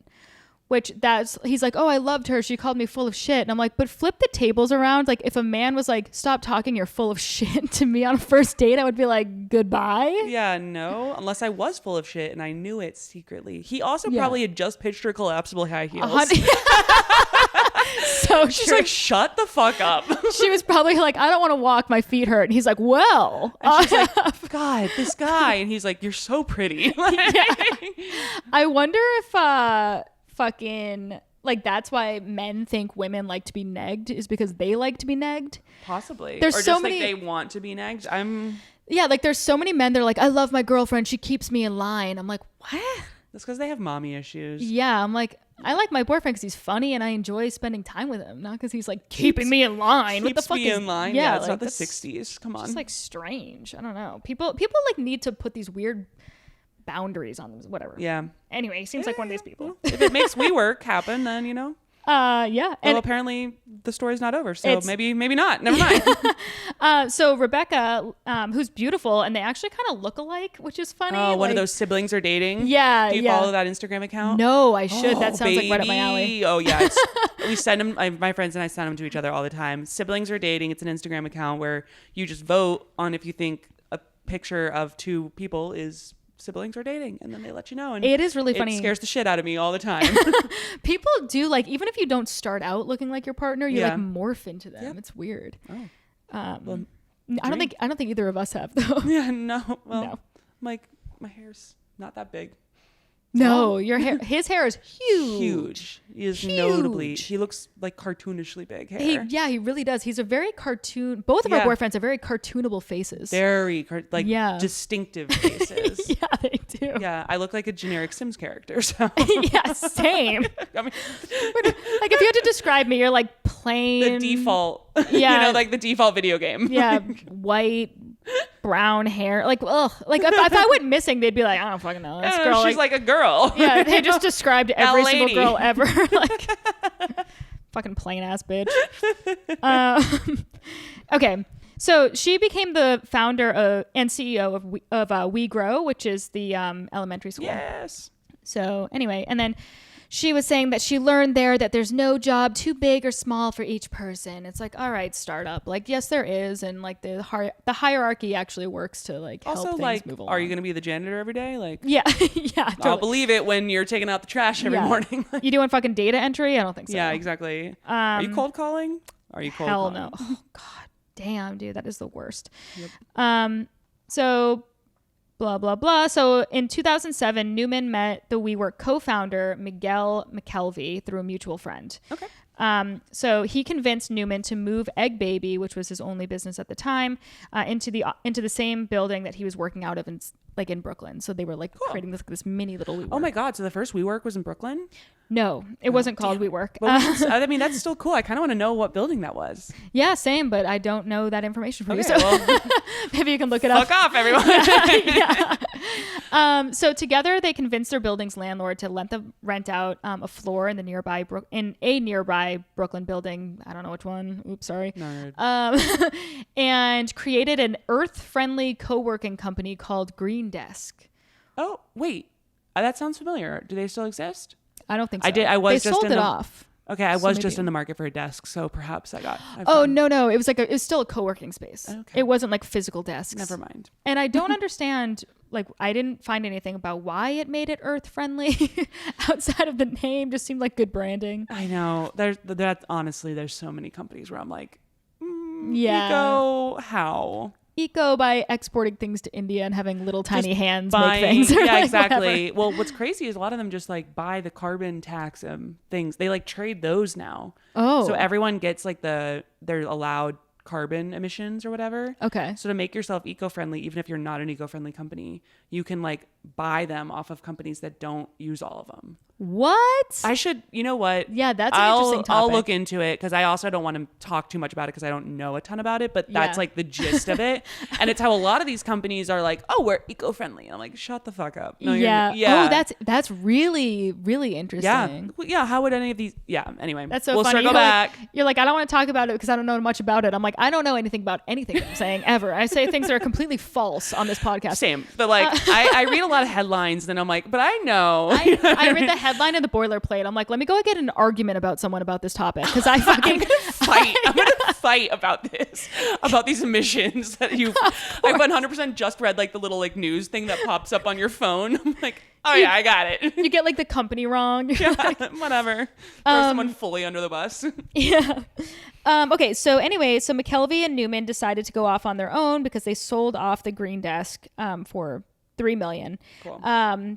He's like, oh, I loved her. She called me full of shit. And I'm like, but flip the tables around. Like, if a man was like, stop talking, you're full of shit to me on a first date, I would be like, goodbye. Yeah, no, unless I was full of shit and I knew it secretly. He also probably had just pitched her collapsible high heels. So she's like, shut the fuck up. She was probably like, I don't want to walk. My feet hurt. And he's like, well. And she's like, God, this guy. And he's like, you're so pretty. I wonder if fucking like that's why men think women like to be negged is because they like to be negged. Possibly. There's or so just many like they want to be negged. Yeah, like there's so many men that are like, I love my girlfriend, she keeps me in line. I'm like, what? That's because they have mommy issues. Yeah, I'm like, I like my boyfriend because he's funny and I enjoy spending time with him, not because he's like keeping me in line. What the fuck me is in line? Yeah, it's like, not the 60s. Come on. It's like strange. I don't know. People like need to put these weird boundaries on them, whatever. Yeah. Anyway, he seems like one of these people. If it makes WeWork happen, then you know. Yeah. And apparently the story's not over, so maybe not. Never mind. So Rebecca, who's beautiful, and they actually kind of look alike, which is funny. Oh, one of those siblings are dating. Yeah. Do you follow that Instagram account? No, I should. That sounds like right up my alley. Oh yeah. We send them. My friends and I send them to each other all the time. Siblings are dating. It's an Instagram account where you just vote on if you think a picture of two people is siblings are dating, and then they let you know. And it is really funny. It scares the shit out of me all the time. People do, like, even if you don't start out looking like your partner, you like morph into them. Yep. It's weird. Oh. I don't think either of us have though. Yeah, no. Well, no. Like my hair's not that big. No, your hair. His hair is huge. Huge. He is notably. He looks like cartoonishly big hair. He really does. He's a very cartoon. Both of our boyfriends have very cartoonable faces. Very distinctive faces. Yeah, they do. Yeah, I look like a generic Sims character. So yeah, same. I mean, like if you had to describe me, you're like plain. The default. Yeah, you know, like the default video game. Yeah, white. Brown hair, like ugh, like if I went missing, they'd be like, I don't fucking know. This girl, she's like a girl. Yeah, they just described every single lady. girl ever, like fucking plain ass bitch. Okay, so she became the founder and CEO of WeGrow, which is the elementary school. Yes. So anyway, and then she was saying that she learned there that there's no job too big or small for each person. It's like, all right, startup. Like, yes, there is. And like the hierarchy actually works to like help also, things like, move along. are you going to be the janitor every day? Like, yeah. Yeah. Totally. I'll believe it when you're taking out the trash every morning. You doing fucking data entry? I don't think so. Yeah, exactly. Are you cold calling? Hell no. Oh, God damn, dude. That is the worst. Yep. So blah, blah, blah. So in 2007, Newman met the WeWork co-founder, Miguel McKelvey, through a mutual friend. Okay. So he convinced Newman to move Egg Baby, which was his only business at the time, into the same building that he was working out of in Brooklyn. So they were like creating this mini little WeWork. Oh my God. So the first WeWork was in Brooklyn? No, it wasn't called WeWork. But I mean, that's still cool. I kind of want to know what building that was. Yeah, same, but I don't know that information for you. So well, maybe you can look it up. Fuck off, everyone. Yeah. So together they convinced their building's landlord to rent out a floor in a nearby Brooklyn building. I don't know which one. Oops, sorry. No. And created an earth-friendly co-working company called Green Desk. Oh, wait. That sounds familiar. Do they still exist? I don't think so. I did. I was they just sold it off. Okay, I So was just maybe. in the market for a desk, so perhaps I Oh, found- no. It was like it was still a co-working space. Okay. It wasn't like physical desks. Never mind. And I don't understand, like, I didn't find anything about why it made it earth friendly outside of the name. Just seemed like good branding. I know. That's honestly, there's so many companies where I'm like, Yeah. eco, how? Eco by exporting things to India and having little tiny Just hands buying, make things. Or yeah, like exactly. whatever. Well, what's crazy is a lot of them just like buy the carbon tax things. They like trade those now. Oh. So everyone gets like they're allowed carbon emissions or whatever. Okay. So to make yourself eco-friendly, even if you're not an eco-friendly company, you can like buy them off of companies that don't use all of them. What? I should, you know what? Yeah, that's an interesting topic. I'll look into it because I also don't want to talk too much about it because I don't know a ton about it, but that's Yeah. like the gist of it. And it's how a lot of these companies are like, oh, we're eco-friendly. I'm like, shut the fuck up. No, yeah. yeah. Oh, that's really, really interesting. Yeah. Yeah. How would any of these? Yeah. Anyway, That's so we'll funny. circle back. You're like, I don't want to talk about it because I don't know much about it. I'm like, I don't know anything about anything I'm saying ever. I say things that are completely false on this podcast. Same. But like, I read a lot of headlines and then I'm like, but I know. I read the headline and the boilerplate. I'm like, let me go get an argument about someone about this topic because I fucking I'm gonna fight about this, about these emissions that I 100% just read like the little like news thing that pops up on your phone. I'm like, oh yeah, I got it. you get like the company wrong. Yeah, whatever. Throw someone fully under the bus. Yeah. Okay. So anyway, so McKelvey and Newman decided to go off on their own because they sold off the green desk for $3 million Cool.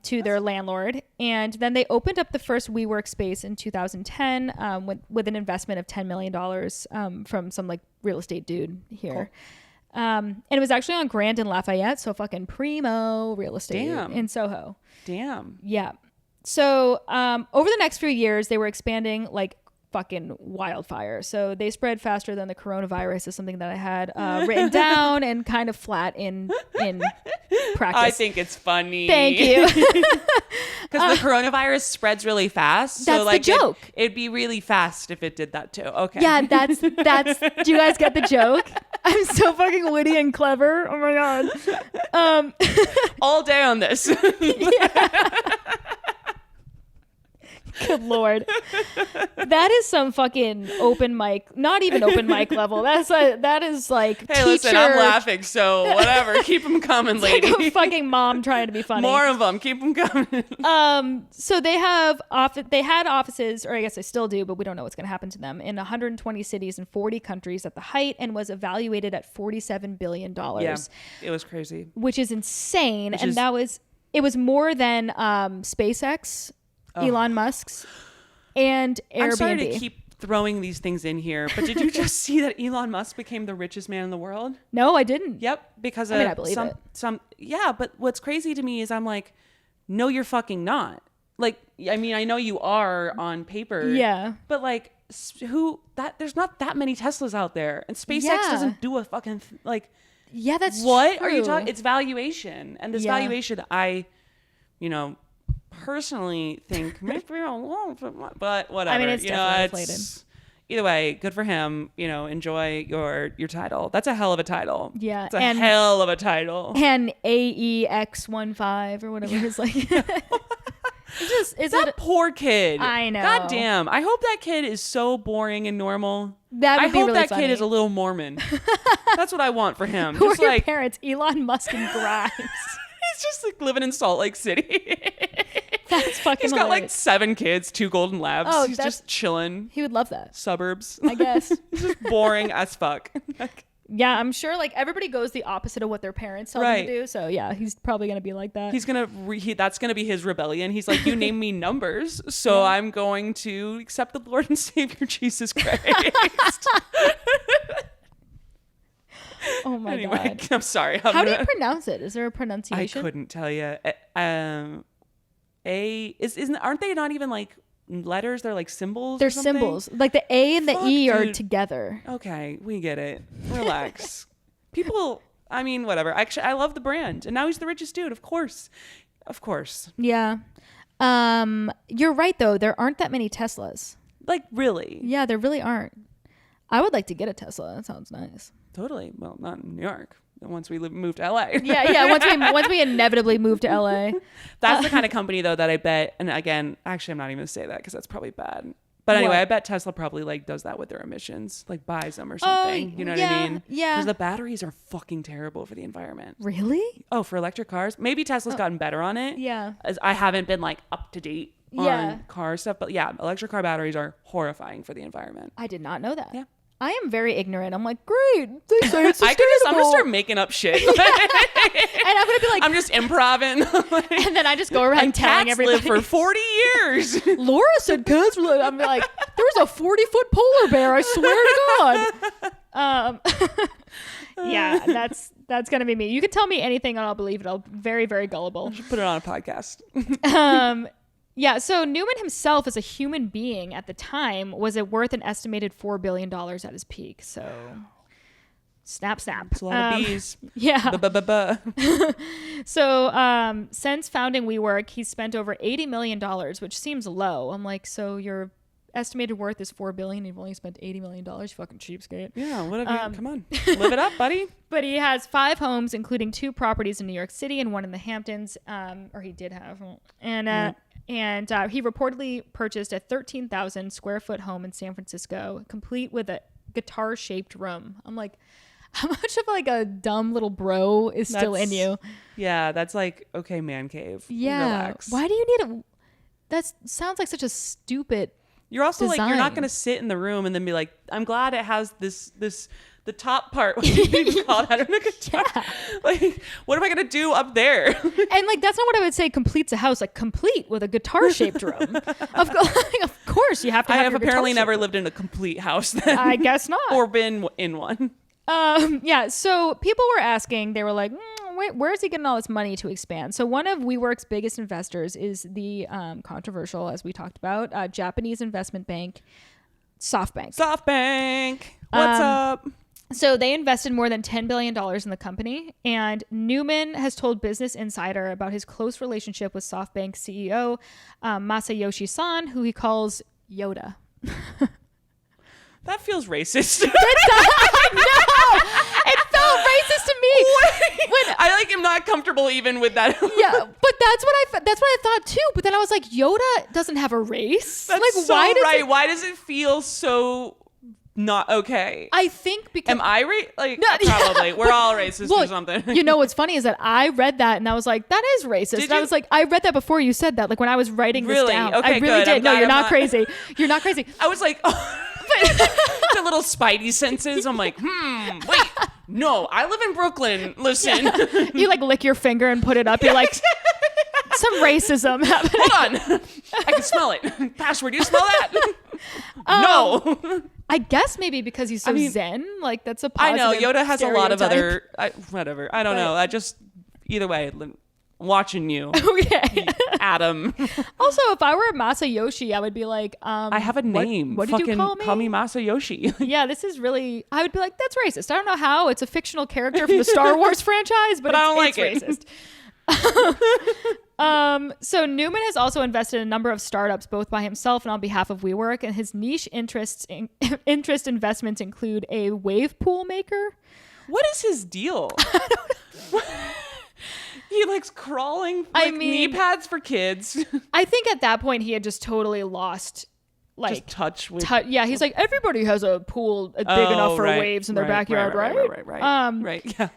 to their landlord, and then they opened up the first WeWork space in 2010 with an investment of $10 million from some like real estate dude here. Cool. And it was actually on Grand and Lafayette, so fucking primo real estate in Soho. Damn. Yeah. So over the next few years, they were expanding like fucking wildfire. So they spread faster than the coronavirus is something that I had written down and kind of flat in practice. I think it's funny. Thank you. Because the coronavirus spreads really fast. That's so like the joke. It'd be really fast if it did that too. Okay. Yeah, that's. Do you guys get the joke? I'm so fucking witty and clever. Oh my god. All day on this. Good lord, that is some fucking open mic. Not even open mic level. That is like. Hey, listen, I'm laughing, so whatever. Keep them coming, lady. Like a fucking mom trying to be funny. More of them. Keep them coming. So they had offices, or I guess they still do, but we don't know what's going to happen to them, in 120 cities and 40 countries at the height, and was evaluated at $47 billion. Yeah, it was crazy. Which is insane. It was more than SpaceX, Elon Musk's, and Airbnb. I'm sorry to keep throwing these things in here, but did you just see that Elon Musk became the richest man in the world? No, I didn't. Yep, because I believe it. Yeah, but what's crazy to me is I'm like, no, you're fucking not. Like, I mean, I know you are on paper. Yeah. But like, there's not that many Teslas out there, and SpaceX doesn't do a fucking Yeah, that's what true. are you talking? It's valuation, and this valuation, personally think might be a little bit, but whatever. I mean, it's definitely inflated. Either way, good for him. Enjoy your title. That's a hell of a title. Yeah, it's a hell of a title. And AEX15 or whatever his like. That poor kid. I know. God damn. I hope that kid is so boring and normal. That would I be hope really that funny. kid is a little Mormon. That's what I want for him. Who just are your like parents? Elon Musk and Grimes. he's just like living in Salt Lake City. That's fucking He's got hilarious. like 7 kids, 2 golden labs. Oh, he's just chilling. He would love that. Suburbs. I guess. He's just boring as fuck. Yeah, I'm sure like everybody goes the opposite of what their parents tell them to do. So yeah, he's probably going to be like that. He's going to, that's going to be his rebellion. He's like, you name me numbers, so I'm going to accept the Lord and Savior Jesus Christ. Oh my God. I'm sorry. How do you pronounce it? Is there a pronunciation? I couldn't tell you. Aren't they not even like letters? They're like symbols. They're or something? symbols. Like the A and the Fuck, E are dude. together. Okay, we get it. Relax. People, I mean, whatever. Actually, I love the brand, and now he's the richest dude. Of course. Yeah. You're right though. There aren't that many Teslas. Like really? Yeah, there really aren't. I would like to get a Tesla. That sounds nice. Totally. Well, not in New York. once we move to LA. Yeah. Once we inevitably move to LA. That's the kind of company though that I bet. And again, actually, I'm not even gonna say that because that's probably bad. But anyway, I bet Tesla probably like does that with their emissions, like buys them or something. You know what I mean? Yeah. Because the batteries are fucking terrible for the environment. Really? Oh, for electric cars? Maybe Tesla's gotten better on it. Yeah. As I haven't been like up to date on car stuff, but yeah, electric car batteries are horrifying for the environment. I did not know that. Yeah. I am very ignorant. I'm like, great. They say it's I'm gonna start making up shit. And I'm gonna be like, I'm just improvising. and then I just go around telling everybody. Live for 40 years. Laura said cats live. I'm like, there was a 40-foot polar bear. I swear to God. Yeah, that's gonna be me. You can tell me anything and I'll believe it. I'll very, very gullible. Should put it on a podcast. Yeah, so Newman himself as a human being at the time was worth an estimated $4 billion at his peak. So snap. It's a lot of bees. Yeah. Ba-ba-ba-ba. So since founding WeWork, he's spent over $80 million, which seems low. I'm like, so your estimated worth is $4 billion. You've only spent $80 million. Fucking cheapskate. Yeah, what have you? Come on, live it up, buddy. But he has 5 homes, including 2 properties in New York City and 1 in the Hamptons. Or he did have. And he reportedly purchased a 13,000 square foot home in San Francisco, complete with a guitar shaped room. I'm like, how much of like a dumb little bro is still in you? Yeah, that's like, okay, man cave. Yeah. Relax. Why do you need a... That sounds like such a stupid You're also design. like, you're not going to sit in the room and then be like, I'm glad it has the top part. What do you even call that? Yeah. Like, what am I going to do up there? And like, that's not what I would say completes a house, like complete with a guitar shaped room. Of course you have to have I have your apparently never guitar-shaped lived in a complete house then. I guess not. Or been in one. Yeah, so people were asking, they were like, where is he getting all this money to expand? So one of WeWork's biggest investors is the controversial, as we talked about, Japanese investment bank, SoftBank. What's up? So they invested more than $10 billion in the company. And Newman has told Business Insider about his close relationship with SoftBank CEO Masayoshi Son, who he calls Yoda. That feels racist. I know. It felt racist to me. I like am not comfortable even with that. Yeah, but that's what I thought too. But then I was like, Yoda doesn't have a race. That's like, so why does it feel so not okay? I think because am I like no, probably we're all racist or something. You know what's funny is that I read that and I was like, that is racist. And I was like, I read that before you said that. Like when I was writing this down, okay, I really good. did. No, you're not crazy. You're not crazy. I was like, oh. The little spidey senses. I'm like, wait, no, I live in Brooklyn. Listen, you like lick your finger and put it up. You're like, some racism happening. Hold on, I can smell it. Password, you smell that? No. I guess maybe because he's so zen. Like that's a positive. I know Yoda has stereotype. a lot of other whatever. I don't know. I just either way. Watching you, okay, Adam. Also, if I were Masayoshi, I would be like, I have a name. What did you call me? Call me Masayoshi. Yeah, this is really. I would be like, that's racist. I don't know how. It's a fictional character from the Star Wars franchise, but I don't like it's racist. So Newman has also invested in a number of startups, both by himself and on behalf of WeWork. And his niche interest investments include a wave pool maker. What is his deal? He likes crawling knee pads for kids. I think at that point he had just totally lost like just touch with yeah, he's like, everybody has a pool big enough for waves in their backyard, right? Right. Yeah.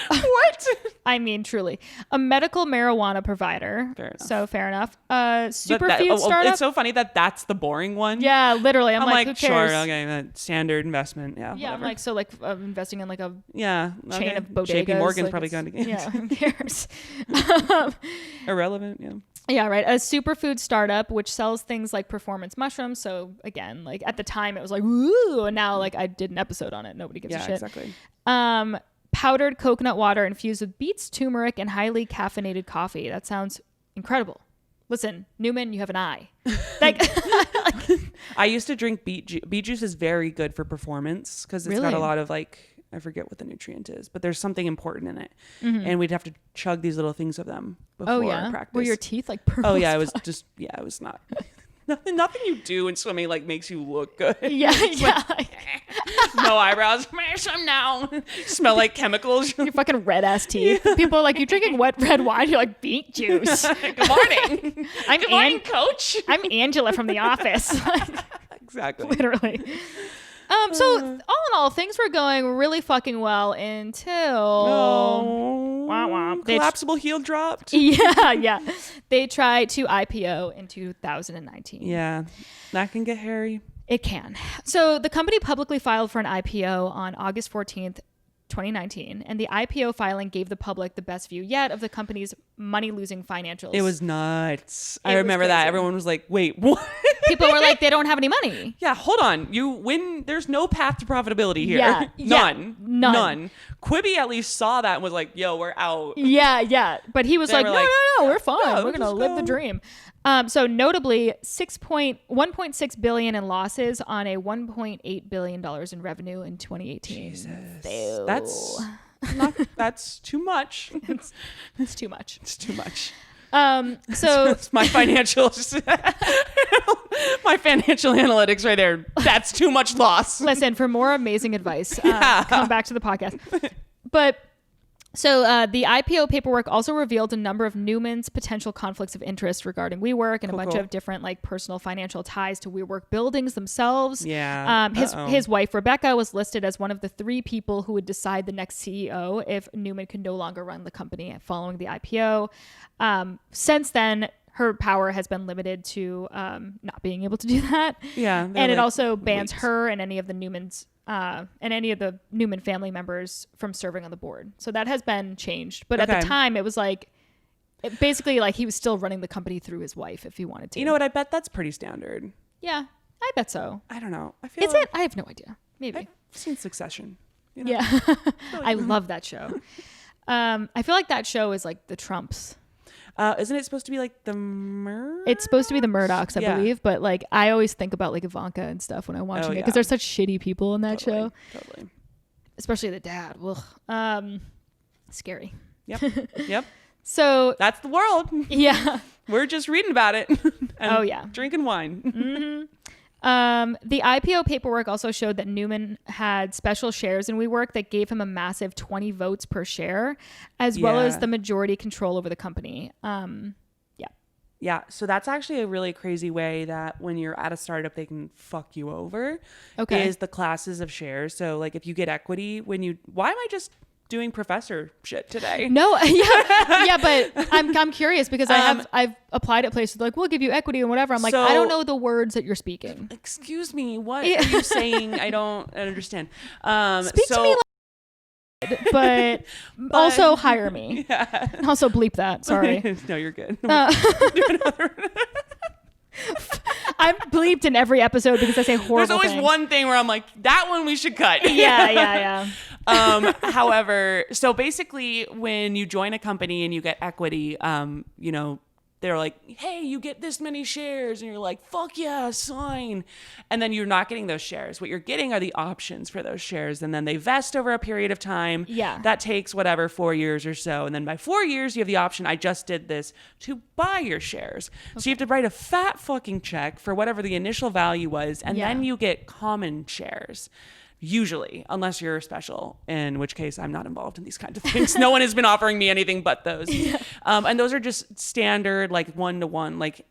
What? I mean, truly. A medical marijuana provider. Fair enough. So fair enough. Superfood startup. It's so funny that that's the boring one. Yeah, literally. I'm like, who cares? Sure, okay, standard investment. Yeah. Yeah, whatever. I'm like, so like investing in like a chain of bodegas. JP Morgan's like, probably going to get. Yeah, who cares? Irrelevant. Yeah. Yeah, right. A superfood startup which sells things like performance mushrooms. So again, like at the time it was like, ooh, and now like I did an episode on it. Nobody gives a shit. Exactly. Powdered coconut water infused with beets, turmeric, and highly caffeinated coffee. That sounds incredible. Listen, Newman, you have an eye. Like, I used to drink beet juice. Beet juice is very good for performance because it's got a lot of like, I forget what the nutrient is, but there's something important in it. Mm-hmm. And we'd have to chug these little things of them before practice. Were your teeth like purple? Oh yeah, it was just, it was not. Nothing you do in swimming like makes you look good. Yeah, yeah. No eyebrows. Some now. Smell like chemicals. Your fucking red ass teeth. People are like, you drinking wet red wine? You're like, beet juice. Good morning. Good morning, coach. I'm Angela from The Office. Exactly. Literally. So all in all, things were going really fucking well until Collapsible heel dropped. Yeah. They tried to IPO in 2019. Yeah, that can get hairy. It can. So the company publicly filed for an IPO on August 14th, 2019, and the IPO filing gave the public the best view yet of the company's money-losing financials. It was nuts. I remember that. Everyone was like, wait, what? People were like, they don't have any money. Yeah, hold on. You win. There's no path to profitability here. Yeah. None. Quibi at least saw that and was like, yo, we're out. Yeah. But he was like, no, we're fine. Yeah, we're going to live the dream. So notably, $1.6 billion in losses on a $1.8 billion in revenue in 2018. Jesus. That's too much. It's too much. It's too much. So it's my financial analytics right there. That's too much loss. Listen, for more amazing advice, come back to the podcast. But so the IPO paperwork also revealed a number of Newman's potential conflicts of interest regarding WeWork and a bunch of different like personal financial ties to WeWork buildings themselves. Yeah. His wife Rebecca was listed as one of the 3 people who would decide the next CEO if Newman could no longer run the company following the IPO. Since then, her power has been limited to not being able to do that. Yeah. And it also bans her and any of the Newman's and any of the Newman family members from serving on the board. So that has been changed. But at the time, it was like, basically like he was still running the company through his wife if he wanted to. You know what? I bet that's pretty standard. Yeah, I bet so. I don't know. Is it? I have no idea. Maybe. I've seen Succession. You know? Yeah. I love that show. I feel like that show is like the Trumps. Isn't it supposed to be like the It's supposed to be the Murdochs, I believe, but like I always think about like Ivanka and stuff when I'm watching it because they're such shitty people in that show. Totally. Especially the dad. Ugh. Scary. Yep. So that's the world. Yeah. We're just reading about it. And drinking wine. Mm-hmm. The IPO paperwork also showed that Newman had special shares in WeWork that gave him a massive 20 votes per share, as well as the majority control over the company. Yeah. So that's actually a really crazy way that when you're at a startup, they can fuck you over. Okay. Is the classes of shares. So like if you get equity why am I just doing professor shit today? No. Yeah. But I'm curious because I've applied at places like, we'll give you equity and whatever. I'm like, I don't know the words that you're speaking. Excuse me. What are you saying? I don't understand. Speak to me but also hire me. Yeah. Also bleep that. Sorry. No, you're good. I'm bleeped in every episode because I say horrible There's always things. one thing where I'm like, that one we should cut. Yeah. However, so basically when you join a company and you get equity, they're like, hey, you get this many shares. And you're like, fuck yeah, sign. And then you're not getting those shares. What you're getting are the options for those shares. And then they vest over a period of time. Yeah. That takes 4 years or so. And then by 4 years, you have the option, I just did this, to buy your shares. Okay. So you have to write a fat fucking check for whatever the initial value was. And then you get common shares. Usually, unless you're special, in which case I'm not involved in these kinds of things. No one has been offering me anything but those. Yeah. And those are just standard, like 1-to-1. Like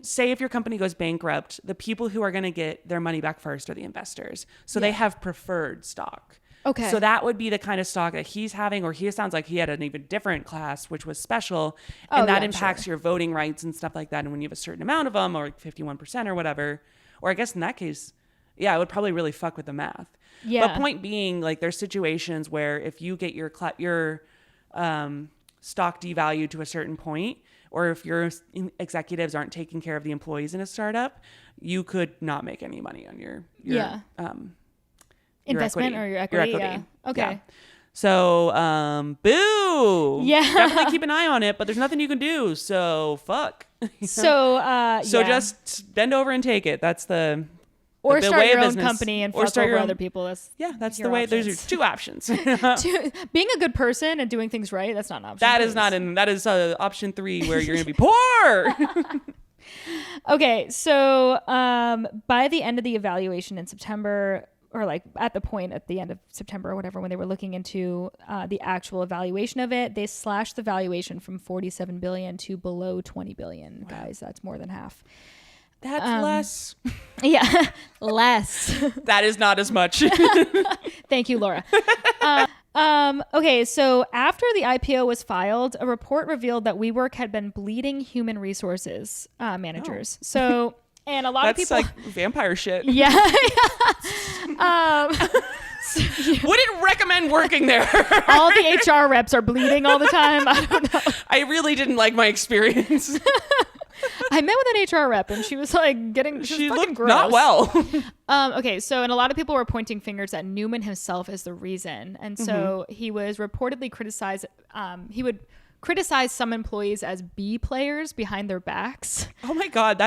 say if your company goes bankrupt, the people who are going to get their money back first are the investors. So they have preferred stock. Okay. So that would be the kind of stock that he's having, or he sounds like he had an even different class, which was special. And that impacts your voting rights and stuff like that. And when you have a certain amount of them, or like 51% or whatever, or I guess in that case, yeah, it would probably really fuck with the math. Yeah. But point being, like, there's situations where if you get your stock devalued to a certain point, or if your executives aren't taking care of the employees in a startup, you could not make any money on your investment equity. Or your equity. Yeah. Okay. Yeah. So, boo. Yeah. Definitely keep an eye on it, but there's nothing you can do. So fuck. So just bend over and take it. That's or the start way your of own business. company and or fuck over other people. That's the way. Options. Those are 2 options. Being a good person and doing things right, that's not an option. That is option 3 where you're going to be poor. Okay, so by the end of the evaluation in September, or like at the point at the end of September or whatever, when they were looking into the actual evaluation of it, they slashed the valuation from 47 billion to below 20 billion. Wow. Guys, that's more than half. That's less. Yeah, less. That is not as much. Thank you, Laura. Okay, so after the IPO was filed, a report revealed that WeWork had been bleeding human resources managers. So, and a lot of people, that's like vampire shit. Yeah. Wouldn't recommend working there. All the HR reps are bleeding all the time. I don't know. I really didn't like my experience. I met with an HR rep and she was like she was fucking gross. Not well. Okay, so and a lot of people were pointing fingers at Newman himself as the reason, and so he was reportedly criticized. He would criticize some employees as B players behind their backs. Oh my God,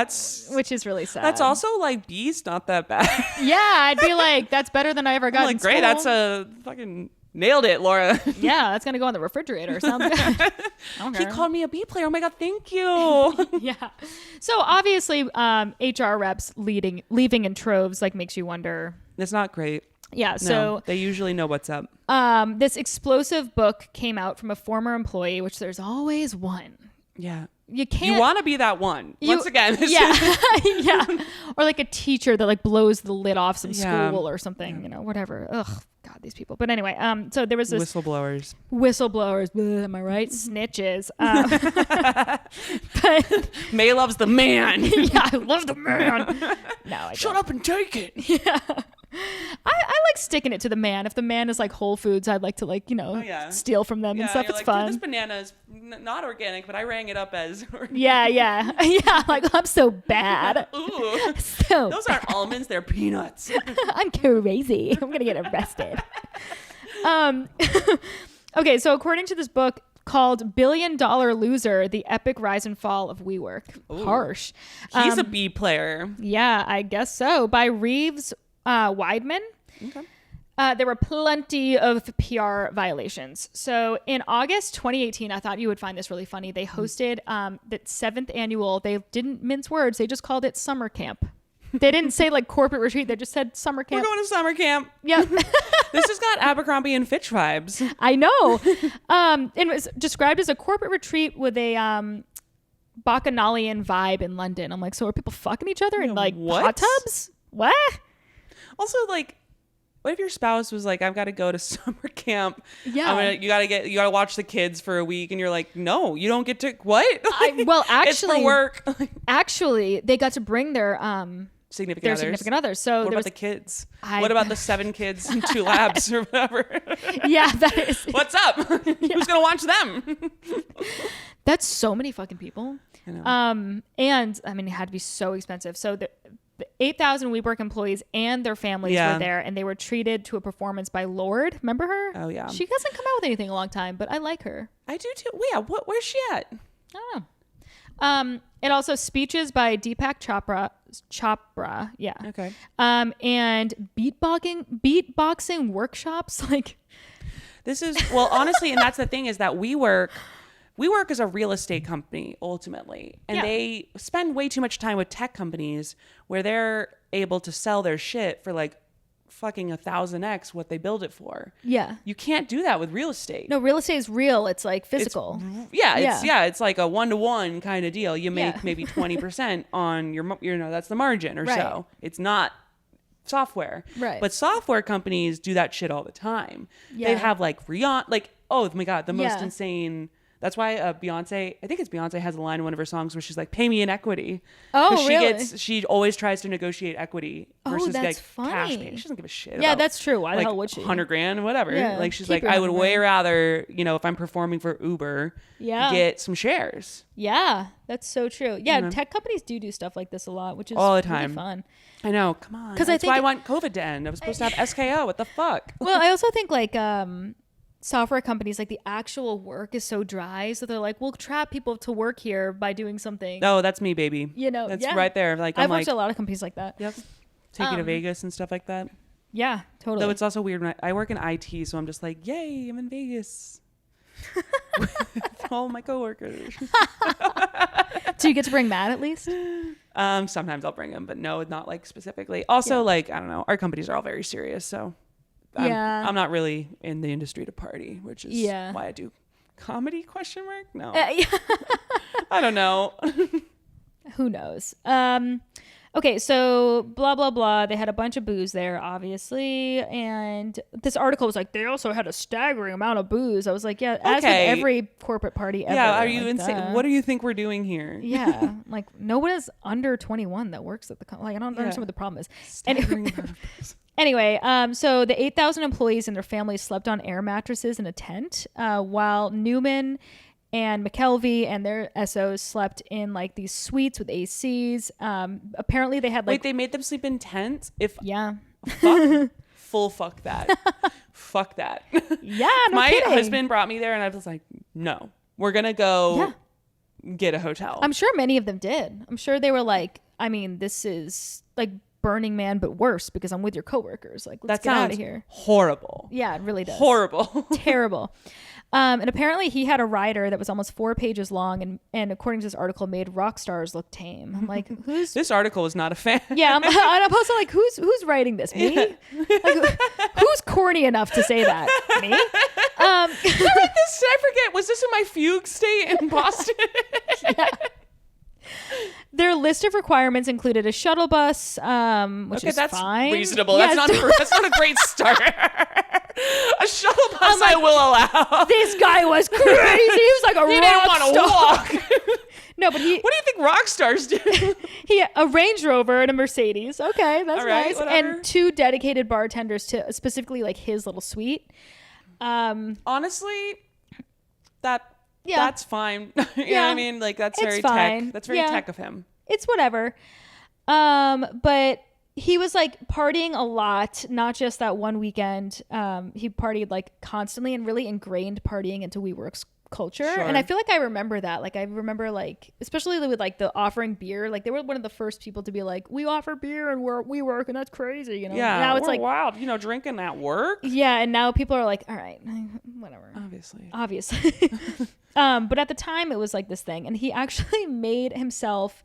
which is really sad. That's also like B's not that bad. Yeah, I'd be like, that's better than I ever got. Like, in great, school. that's a fucking. Nailed it, Laura. Yeah, that's gonna go on the refrigerator. Sounds good. He called me a B player. Oh my God, thank you. Yeah. So obviously, HR reps leaving in troves like makes you wonder. It's not great. Yeah. No, So they usually know what's up. This explosive book came out from a former employee, which there's always one. Yeah. You can't. You want to be that one. Once again. Yeah. Yeah. Or like a teacher that like blows the lid off some school or something. You know, whatever. Ugh. God, these people. But anyway, so there was this whistleblowers. Bleh, am I right? Snitches. But May loves the man. Yeah, I love the man. No, I Shut don't. up and take it. Yeah. I like sticking it to the man. If the man is like Whole Foods, I'd like to like, steal from them and stuff. It's like, fun. This banana is not organic, but I rang it up as Yeah. Yeah, like I'm so bad. Ooh. So those aren't almonds, they're peanuts. I'm crazy. I'm gonna get arrested. Okay, so according to this book called $1 Billion Loser: The Epic Rise and Fall of WeWork. Ooh. Harsh. He's a B player. Yeah, I guess so. By Reeves Weidman. Okay. There were plenty of PR violations. So in August 2018, I thought you would find this really funny. They hosted the 7th annual, they didn't mince words, they just called it summer camp. They didn't say like corporate retreat, they just said summer camp. We're going to summer camp. Yeah. This has got Abercrombie and Fitch vibes. I know. It was described as a corporate retreat with a bacchanalian vibe in London. I'm like, so are people fucking each other in like hot tubs? What? Also, like, what if your spouse was like, I've got to go to summer camp. Yeah. You gotta watch the kids for a week, and you're like, no, you don't get to what? Well, actually, it's for work. Actually, they got to bring their significant others. So what about the kids? What about the 7 kids and 2 labs or whatever? Yeah, that is. What's up? Who's gonna watch them? That's so many fucking people. I know. And I mean, it had to be so expensive. So the 8,000 WeWork employees and their families were there, and they were treated to a performance by Lorde. Remember her? Oh yeah. She hasn't come out with anything in a long time, but I like her. I do too. Well, yeah. Where's she at? I don't know. And also speeches by Deepak Chopra. Yeah. Okay. And beatboxing workshops. Like, this is, well, honestly, and that's the thing, is that WeWork is a real estate company ultimately, and they spend way too much time with tech companies where they're able to sell their shit for like fucking 1,000x what they build it for. Yeah. You can't do that with real estate. No, real estate is real. It's like physical. It's like a 1-to-1 kind of deal. You make maybe 20% on your, that's the margin or so. It's not software. Right. But software companies do that shit all the time. Yeah. They have like oh my God, the most insane. That's why Beyonce, I think it's Beyonce, has a line in one of her songs where she's like, pay me in equity. Oh, really? She always tries to negotiate equity versus that's like funny. cash pay. She doesn't give a shit. Yeah, about, that's true. Why the like, hell would she? $100,000, whatever. Yeah, like she's keep like, I would your way rather, if I'm performing for Uber, get some shares. Yeah, that's so true. Yeah, tech companies do stuff like this a lot, which is all the time. Really fun. I know. Come on. Because that's why I want COVID to end. I was supposed to have SKO. What the fuck? Well, I also think like software companies, like the actual work is so dry, so they're like, we'll trap people to work here by doing something. Oh, that's me, baby. That's right there. Like I've worked at a lot of companies like that. Yep. Take you to Vegas and stuff like that. Yeah, totally. Though it's also weird when I work in IT, so I'm just like, yay, I'm in Vegas with all my coworkers. Do you get to bring Matt at least? Sometimes I'll bring them, but no, not like specifically. Also, like, I don't know, our companies are all very serious, so I'm not really in the industry to party, which is why I do comedy, ? No. I don't know. Who knows? Okay, so blah, blah, blah. They had a bunch of booze there, obviously. And this article was like, they also had a staggering amount of booze. I was like, yeah, as with every corporate party ever. Yeah, are you insane? What do you think we're doing here? Yeah, like no one is under 21 that works at the company. Like, I don't understand what the problem is. Anyway, so the 8,000 employees and their families slept on air mattresses in a tent, while Newman and 𝐂𝐎𝐍𝐄𝐃 and their SOs slept in like these suites with ACs. Apparently they had like... Wait, they made them sleep in tents? Fuck that. Fuck that. Yeah, no My kidding. husband brought me there and I was like, no, we're going to go get a hotel. I'm sure many of them did. I'm sure they were like, I mean, this is like Burning Man, but worse because I'm with your coworkers. Like, let's get out of here. Horrible. Yeah, it really does. Horrible. Terrible. And apparently he had a rider that was almost 4 pages long and according to this article made rock stars look tame. I'm like, who's... This article was not a fan. Yeah, I'm also like, who's writing this? Me? Yeah. Like, who's corny enough to say that? Me? I read this, I forget, was this in my fugue state in Boston? Yeah. Their list of requirements included a shuttle bus, which is that's fine. Reasonable. Yeah, that's not a great start. A shuttle bus like, I will allow. This guy was crazy. He was like he didn't want to walk. No, but he... What do you think rock stars do? A Range Rover and a Mercedes. Okay, that's nice. Whatever. And 2 dedicated bartenders to specifically like his little suite. Honestly, that's fine. You know what I mean? Like that's very fine. tech. That's very tech of him. It's whatever. But he was like partying a lot, not just that one weekend. He partied like constantly and really ingrained partying into WeWork's culture. Sure. And I feel like I remember that. Like I remember like, especially with like the offering beer, like they were one of the first people to be like, we offer beer and we work and that's crazy, you know? Yeah. Now it's we're like wild, you know, drinking at work. Yeah. And now people are like, all right, whatever. Obviously. But at the time it was like this thing. And he actually made himself,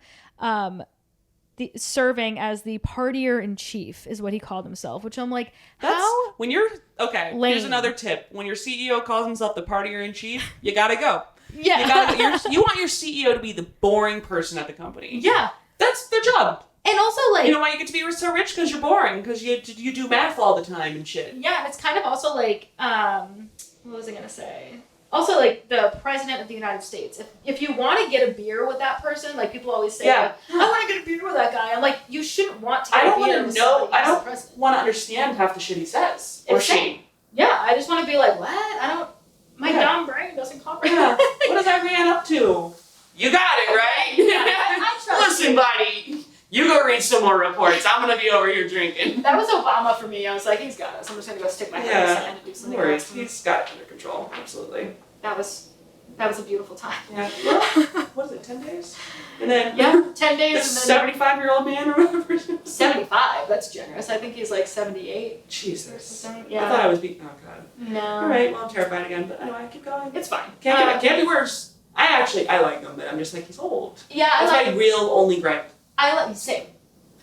serving as the partier in chief is what he called himself, which I'm like, how? When you're lame. Here's another tip. When your CEO calls himself the partier in chief, you gotta go. Yeah. You want your CEO to be the boring person at the company. Yeah. That's their job. And also like, you know why you get to be so rich? Because you're boring. Because you do math all the time and shit. Yeah. And it's kind of also like, what was I gonna say? Also, like, the president of the United States. If you want to get a beer with that person, like, people always say, like, I want to get a beer with that guy. I'm like, you shouldn't want to get a beer with somebody. I don't want to understand half the shit he says. Or she. Yeah, I just want to be like, what? My dumb brain doesn't comprehend. Yeah. What does that man up to? You got it, right? Yeah, I trust Listen, buddy. You go read some more reports. I'm going to be over here drinking. That was Obama for me. I was like, he's got us. I'm just going to go stick my head inside and do something else. He's got it under control. Absolutely. That was a beautiful time. Yeah. Well, what is it, 10 days? And then 10 days. The 75-year-old man or whatever. 75. That's generous. I think he's like 78. Jesus. Yeah. I thought I was being. Oh God. No. All right. Well, I'm terrified again. But anyway, keep going. It's fine. Can't be worse. I like him, but I'm just like he's old. Yeah. That's my real only gripe. Same.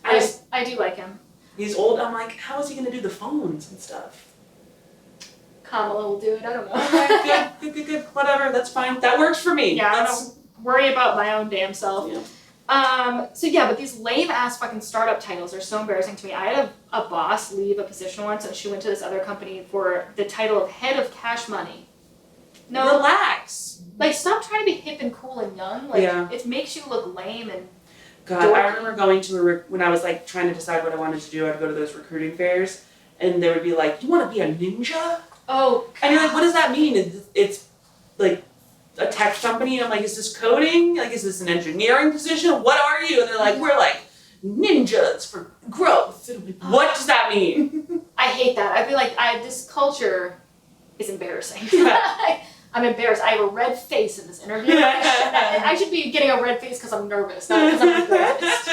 I do like him. He's old. I'm like, how is he gonna do the phones and stuff? Kamala will do it. I don't know. Okay, good. Whatever. That's fine. That works for me. Yeah, I don't worry about my own damn self. Yeah. But these lame ass fucking startup titles are so embarrassing to me. I had a boss leave a position once, and she went to this other company for the title of head of cash money. No, relax. Like, stop trying to be hip and cool and young. Like, it makes you look lame and. God, dorky. I remember going to when I was like trying to decide what I wanted to do. I'd go to those recruiting fairs, and they would be like, "You want to be a ninja?" Oh, God. And you're like, what does that mean? It's like a tech company. And I'm like, is this coding? Like, is this an engineering position? What are you? And they're like, we're like ninjas for growth. What does that mean? I hate that. I feel like this culture is embarrassing. Yeah. I'm embarrassed. I have a red face in this interview. I should be getting a red face because I'm nervous, not because I'm embarrassed.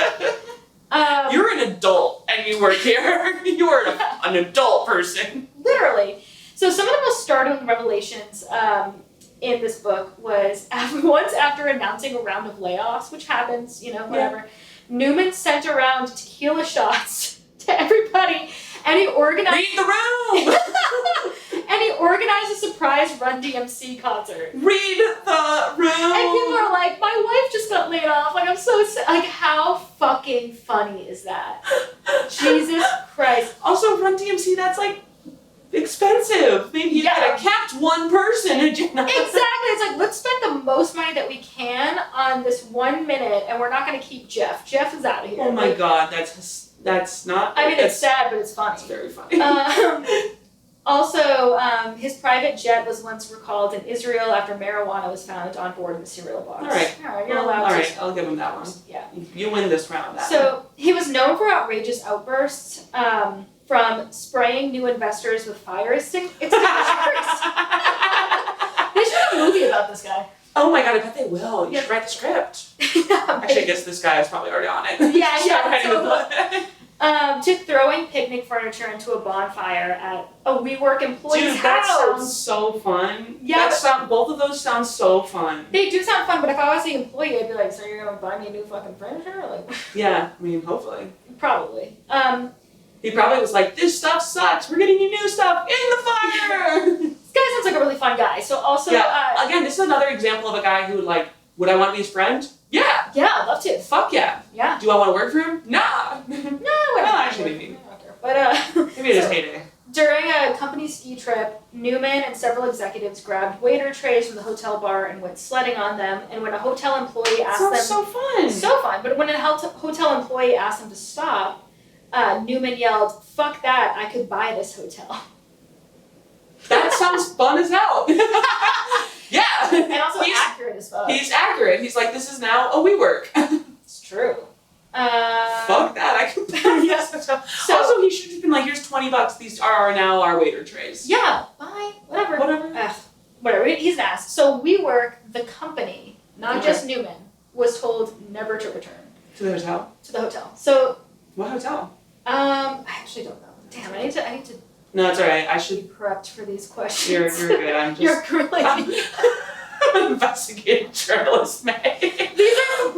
You're an adult and you work here. You are an adult person. Literally. So some of the most startling revelations in this book was once after announcing a round of layoffs, which happens, whatever, Newman sent around tequila shots to everybody, and he organized... Read the room! And he organized a surprise Run DMC concert. Read the room! And people are like, my wife just got laid off. Like, I'm so sad. Like, how fucking funny is that? Jesus Christ. Also, Run DMC, that's like expensive. Maybe you could have capped one person and you know. Exactly. It's like, let's spend the most money that we can on this 1 minute, and we're not going to keep Jeff. Jeff is out of here. Oh my God, that's not. I mean, it's sad, but it's funny. It's very funny. Also, his private jet was once recalled in Israel after marijuana was found on board in the cereal box. All right, you're allowed to. All right, I'll give him that one. Yeah. You win this round. So he was known for outrageous outbursts, from spraying new investors with fire extinguishers. They should have a movie about this guy. Oh my God, I bet they will. You should write the script. Actually, I guess this guy is probably already on it. To throwing picnic furniture into a bonfire at a WeWork employee's house. That sounds so fun. Yeah, both of those sound so fun. They do sound fun, but if I was the employee, I'd be like, so you're going to buy me new fucking furniture? Like, yeah, I mean, hopefully. Probably. He probably was like, this stuff sucks. We're getting you new stuff in the fire. This guy sounds like a really fun guy. So also... again, this is another example of a guy who, like, would I want to be his friend? Yeah. Yeah, I'd love to. Fuck yeah. Yeah. Do I want to work for him? Nah. No, actually maybe. But, maybe it is heyday. During a company ski trip, Newman and several executives grabbed waiter trays from the hotel bar and went sledding on them. And when a hotel employee asked them... so fun. So fun. But when a hotel employee asked them to stop, Newman yelled, "Fuck that, I could buy this hotel." That sounds fun as hell. Yeah. And also accurate as fuck. He's accurate. He's like, this is now a WeWork. It's true. Fuck that, I can buy this hotel. So, also, he should have been like, here's $20. These are now our waiter trays. Yeah, bye. Whatever. Whatever. He's an ass. So WeWork, the company, not just Newman, was told never to return. To the hotel? To the hotel. So... What hotel? I actually don't know. Damn, I need to... No, it's alright. I should be prepped for these questions. You're good. I'm just... You're really... I'm investigative journalist, May. These are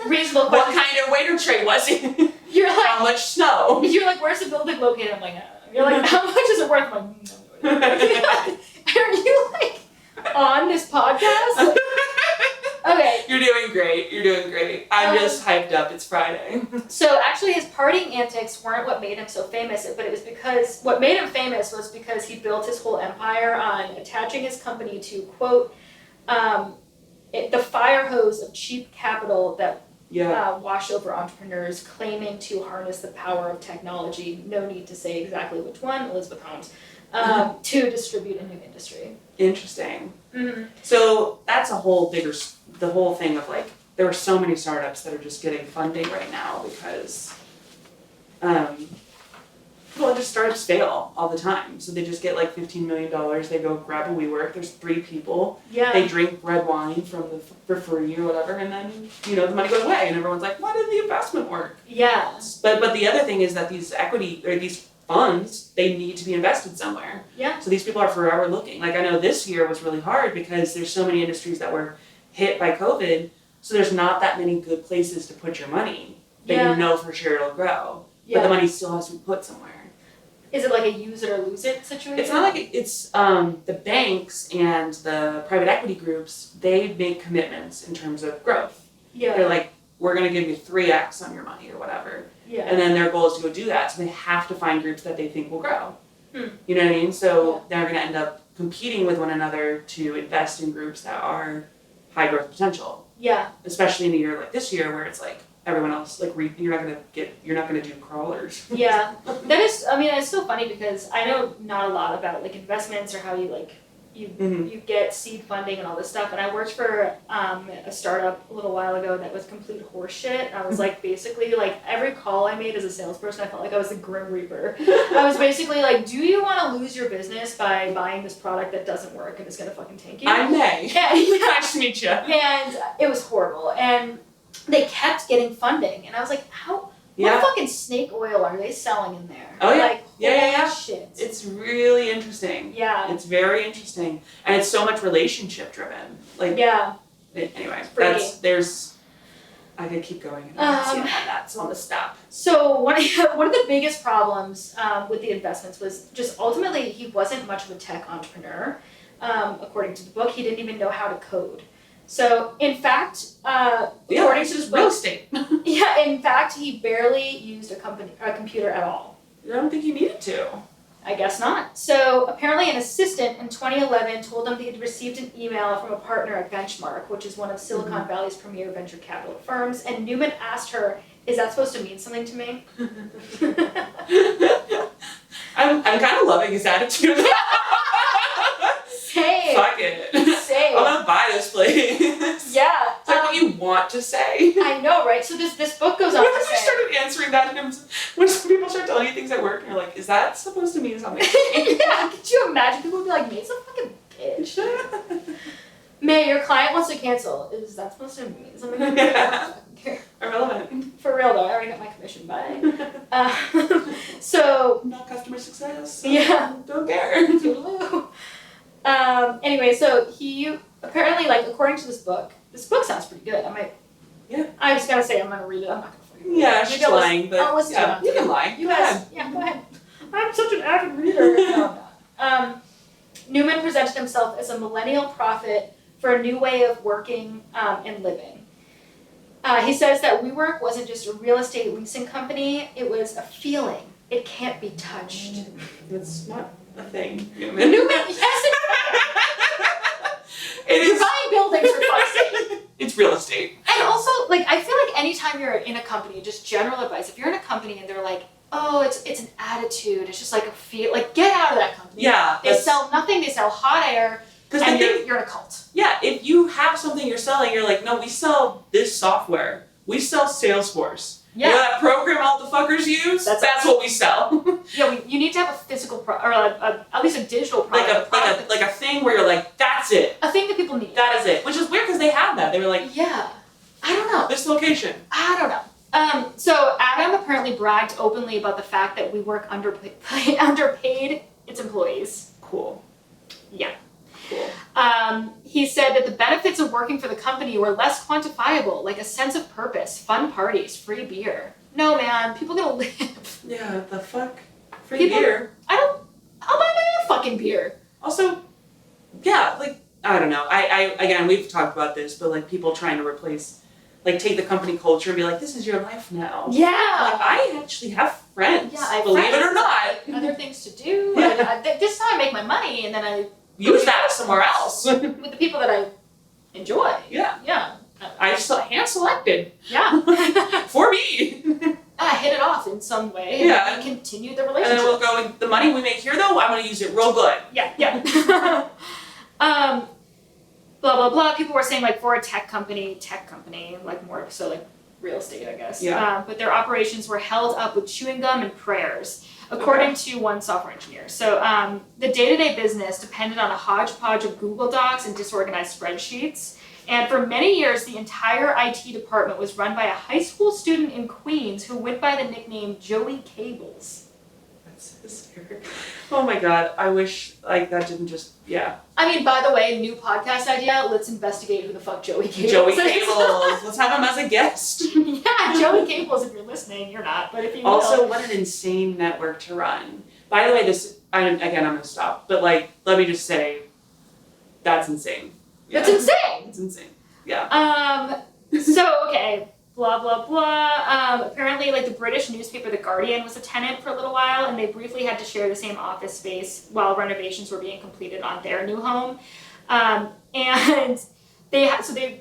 reasonable questions. What kind of waiter tray was it? You're like... How much snow? You're like, where's the building located? I'm like, You're like, how much is it worth? I'm like, no. Are you like on this podcast? Like, okay. You're doing great. I'm just hyped up. It's Friday. So actually his partying antics weren't what made him so famous, but it was because what made him famous was because he built his whole empire on attaching his company to, quote, the fire hose of cheap capital that washed over entrepreneurs claiming to harness the power of technology. No need to say exactly which one, Elizabeth Holmes, to distribute a new industry. Interesting. Mm-hmm. So that's the whole thing of like, there are so many startups that are just getting funding right now because startups fail all the time. So they just get like $15 million. They go grab a WeWork. There's 3 people. Yeah. They drink red wine for free or whatever, and then the money goes away, and everyone's like, "Why did the investment work?" Yeah. But the other thing is that these equity or these funds, they need to be invested somewhere. Yeah. So these people are forever looking. Like I know this year was really hard because there's so many industries that were hit by COVID. So there's not that many good places to put your money that you know for sure it'll grow. Yeah. But the money still has to be put somewhere. Is it like a use it or lose it situation? It's not like it's the banks and the private equity groups, they make commitments in terms of growth. Yeah. They're like, we're going to give you 3x on your money or whatever. Yeah. And then their goal is to go do that. So they have to find groups that they think will grow. You know what I mean? So they're going to end up competing with one another to invest in groups that are high growth potential. Yeah. Especially in a year like this year where it's like, everyone else, like, you're not gonna do crawlers. Yeah. That is, I mean, it's so funny because I know not a lot about, like, investments or how you, like, you get seed funding and all this stuff. And I worked for a startup a little while ago that was complete horseshit. I was, like, basically, like, every call I made as a salesperson, I felt like I was the Grim Reaper. I was basically like, do you want to lose your business by buying this product that doesn't work and is gonna fucking tank you? I may. Nice to meet you. And it was horrible. And they kept getting funding, and I was like, what fucking snake oil are they selling in there? Oh, yeah. Like, yeah. Shit. It's really interesting. Yeah. It's very interesting. And it's so much relationship driven. Like, yeah. Anyway, I could keep going. On that, so I'm gonna stop. So one of the biggest problems with the investments was just ultimately he wasn't much of a tech entrepreneur. According to the book, he didn't even know how to code. So in fact, according to this book, real estate. Yeah, in fact, he barely used a computer at all. I don't think he needed to. I guess not. So apparently an assistant in 2011 told him he had received an email from a partner at Benchmark, which is one of Silicon Valley's premier venture capital firms, and Newman asked her, "Is that supposed to mean something to me?" I'm kind of loving his attitude. Same. Fuck it. Same. I'm gonna buy this place. Yeah. It's like what you want to say. I know, right? So this book goes on What to if you say... started answering that to him? When some people start telling you things at work, and you're like, is that supposed to mean something? Yeah, could you imagine? People would be like, May's a fucking bitch. May, your client wants to cancel. Is that supposed to mean something? Yeah. Irrelevant. For real though, I already got my commission, bye. So... Not customer success. Yeah. Don't care. Anyway, so he apparently, like, according to this book sounds pretty good. I just gotta say, I'm gonna read it. I'm not gonna fucking read it. Yeah, she's lying, but I'll listen to it. you can lie. You guys, go ahead. I'm such an avid reader. No, I'm not. Newman presented himself as a millennial prophet for a new way of working and living. He says that WeWork wasn't just a real estate leasing company, it was a feeling. It can't be touched. That's not a thing. Newman, yes, you're buying buildings for fuck's sake. It's real estate. And also, like, I feel like anytime you're in a company, just general advice, if you're in a company and they're like, oh, it's an attitude, it's just like a feel, like, get out of that company. Yeah. They sell nothing, they sell hot air, and you're in a cult. Yeah, if you have something you're selling, you're like, no, we sell this software. We sell Salesforce. Yeah. You know that program all the fuckers use? That's what we sell. Yeah, you need to have a physical or at least a digital product. Like a thing where you're like, that's it. A thing that people need. That is it. Which is weird because they have that. They were like, yeah. I don't know. This location. I don't know. So Adam apparently bragged openly about the fact that WeWork underpaid its employees. Cool. Yeah. Cool. He said that the benefits of working for the company were less quantifiable, like a sense of purpose, fun parties, free beer. No, man, people gonna live. Yeah, the fuck? Free beer. I'll buy my own fucking beer. Also, yeah, like, I don't know. I again, we've talked about this, but like people trying to replace, like take the company culture and be like, this is your life now. Yeah. Like, I actually have friends, believe it or not. Other things to do. Yeah. And this is how I make my money, and then I use that somewhere else. With the people that I enjoy. Yeah. Yeah. I hand selected. Yeah. For me. I hit it off in some way. Yeah. And continue the relationship. And then we'll go, the money we make here though, I'm going to use it real good. Yeah. Blah, blah, blah. People were saying like for a tech company, like more so like real estate, I guess. Yeah. But their operations were held up with chewing gum and prayers, according to one software engineer. So the day-to-day business depended on a hodgepodge of Google Docs and disorganized spreadsheets. And for many years, the entire IT department was run by a high school student in Queens who went by the nickname Joey Cables. That's hysterical. Oh my god, I wish like that didn't just, yeah. I mean, by the way, new podcast idea, let's investigate who the fuck Joey Cables is. Joey Cables. Let's have him as a guest. Yeah, Joey Cables, if you're listening, you're not, but if you Also, what an insane network to run. By the way, I'm going to stop, but like, let me just say, that's insane. Yeah. That's insane! It's insane. Yeah. So, okay, blah, blah, blah. Apparently, like, the British newspaper The Guardian was a tenant for a little while, and they briefly had to share the same office space while renovations were being completed on their new home. And they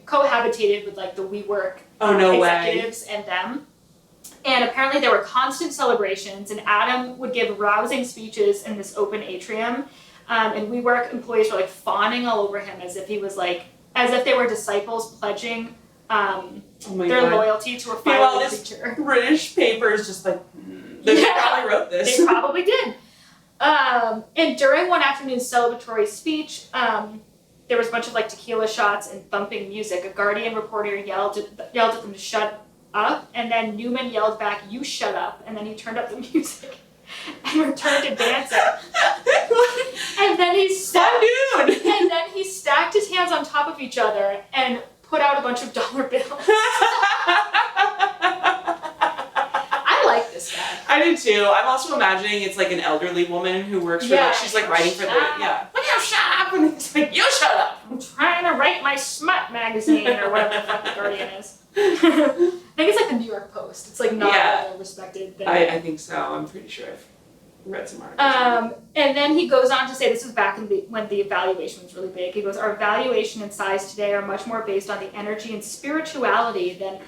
cohabitated with, like, the WeWork executives and them. And apparently there were constant celebrations, and Adam would give rousing speeches in this open atrium. And WeWork employees were like fawning all over him as if they were disciples pledging their loyalty to a fiery preacher. British papers just like, they probably wrote this. They probably did. And during one afternoon's celebratory speech, there was a bunch of like tequila shots and thumping music. A Guardian reporter yelled at them to shut up, and then Newman yelled back, "You shut up," and then he turned up the music and returned to dancing. And then he stacked his hands on top of each other and put out a bunch of dollar bills. too. I'm also imagining it's like an elderly woman who works for, like, she's like writing for the, yeah. Will you shut up? And it's like, you shut up. I'm trying to write my smut magazine or whatever the fuck the Guardian is. I think it's like the New York Post. It's like not a respected thing. I think so. I'm pretty sure I've read some articles. And then he goes on to say, this was back in when the evaluation was really big. He goes, our valuation and size today are much more based on the energy and spirituality than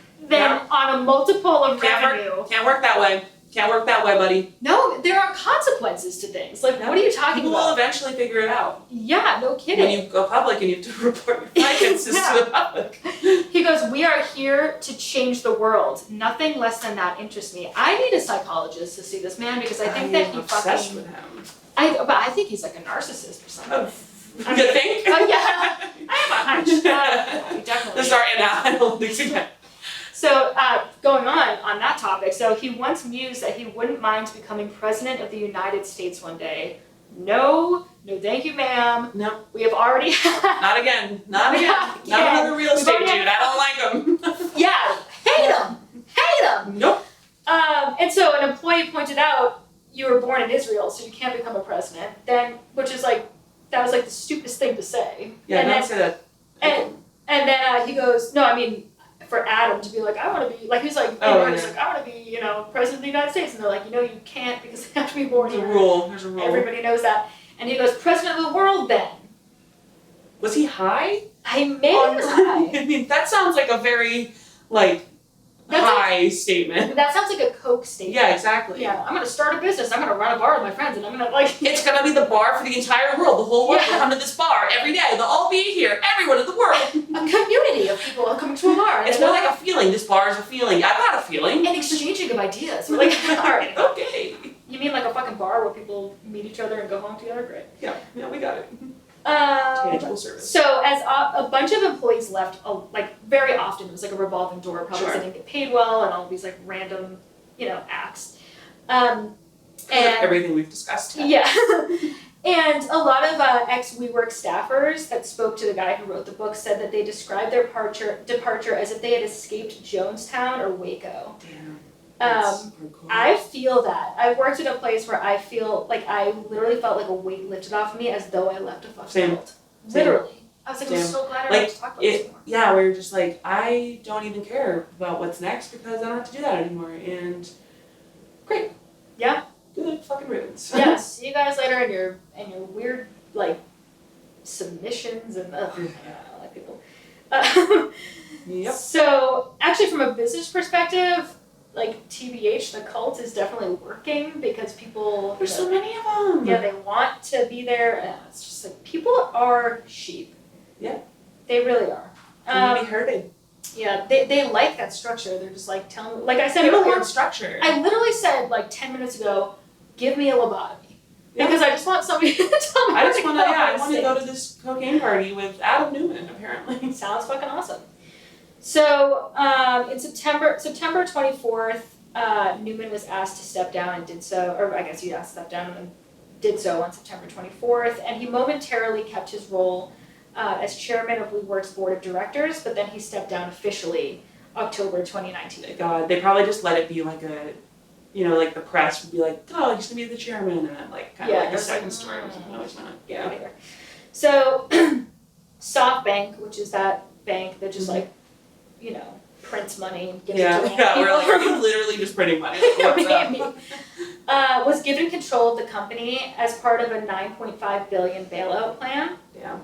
on a multiple of revenue. Can't work that way. Can't work that way, buddy. No, there are consequences to things. Like, what are you talking People about? will eventually figure it out. Yeah, no kidding. When you go public and you have to report your finances to the public. He goes, we are here to change the world. Nothing less than that interests me. I need a psychologist to see this man because I think that he obsessed fucking... with him. But I think he's like a narcissist or something. Oh, you think? Oh, yeah. I have a hunch. Definitely. Let's start analytics again. So, going on that topic, so he once mused that he wouldn't mind becoming president of the United States one day. No thank you, ma'am. No. We have already Not again. Not another real estate dude. I don't like him. Yeah, hate him. Nope. And so an employee pointed out, you were born in Israel, so you can't become a president. Then, which is like, that was like the stupidest thing to say. Yeah, and don't then, say that. And then he goes, no, I mean, for Adam to be like, I want to be, like, he's like, I want to be, president of the United States. And they're like, you can't because they have to be born here. There's a rule. Everybody knows that. And he goes, president of the world then. Was he high? Maybe he was high. I mean, that sounds like a very, high statement. That sounds like a Coke statement. Yeah, exactly. Yeah, I'm going to start a business. I'm going to run a bar with my friends and I'm going to, It's going to be the bar for the entire world. The whole world will come to this bar every day. They'll all be here. Everyone in the world. A community of people coming to a bar. It's more like a feeling. This bar is a feeling. I've got a feeling. And exchanging of ideas. We're like, all right. Okay. You mean like a fucking bar where people meet each other and go home together? Great. Yeah, we got it. Tangible service. So as a bunch of employees left, very often it was like a revolving door, probably because they didn't get paid well and all these like random, acts. And everything we've discussed. Yeah. And a lot of ex-WeWork staffers that spoke to the guy who wrote the book said that they described their departure as if they had escaped Jonestown or Waco. Damn. I feel that. I've worked at a place where I feel like I literally felt like a weight lifted off of me as though I left a fucking cult. Literally. I was like, I'm so glad I don't have to talk about this anymore. Yeah, where you're just like, I don't even care about what's next because I don't have to do that anymore. And great. Yeah. Good fucking ribbons. Yeah, see you guys later in your weird, submissions and, I don't like people. Yep. So, actually from a business perspective, TBH, the cult is definitely working because people... There's so many of them. Yeah, they want to be there. It's just people are sheep. Yeah. They really are. They want to be herded. Yeah, they like that structure. They're just telling me... Like I said people earlier, want structure. I literally said 10 minutes ago, give me a lobotomy. Yeah. Because I just want somebody to tell me I want to go to this cocaine party with Adam Newman, apparently. Sounds fucking awesome. So, in September 24th, Newman was asked to step down and did so, or I guess he asked to step down and then did so on September 24th, and he momentarily kept his role as chairman of WeWork's board of directors, but then he stepped down officially October 2019. God, they probably just let it be like a, the press would be like, oh, he used to be the chairman, and then kind of the second story was no, it's not. Yeah. So, SoftBank, which is that bank that just prints money and gives it to people. Yeah, we're are you literally just printing money? What's up? Was given control of the company as part of a $9.5 billion bailout plan. Yeah.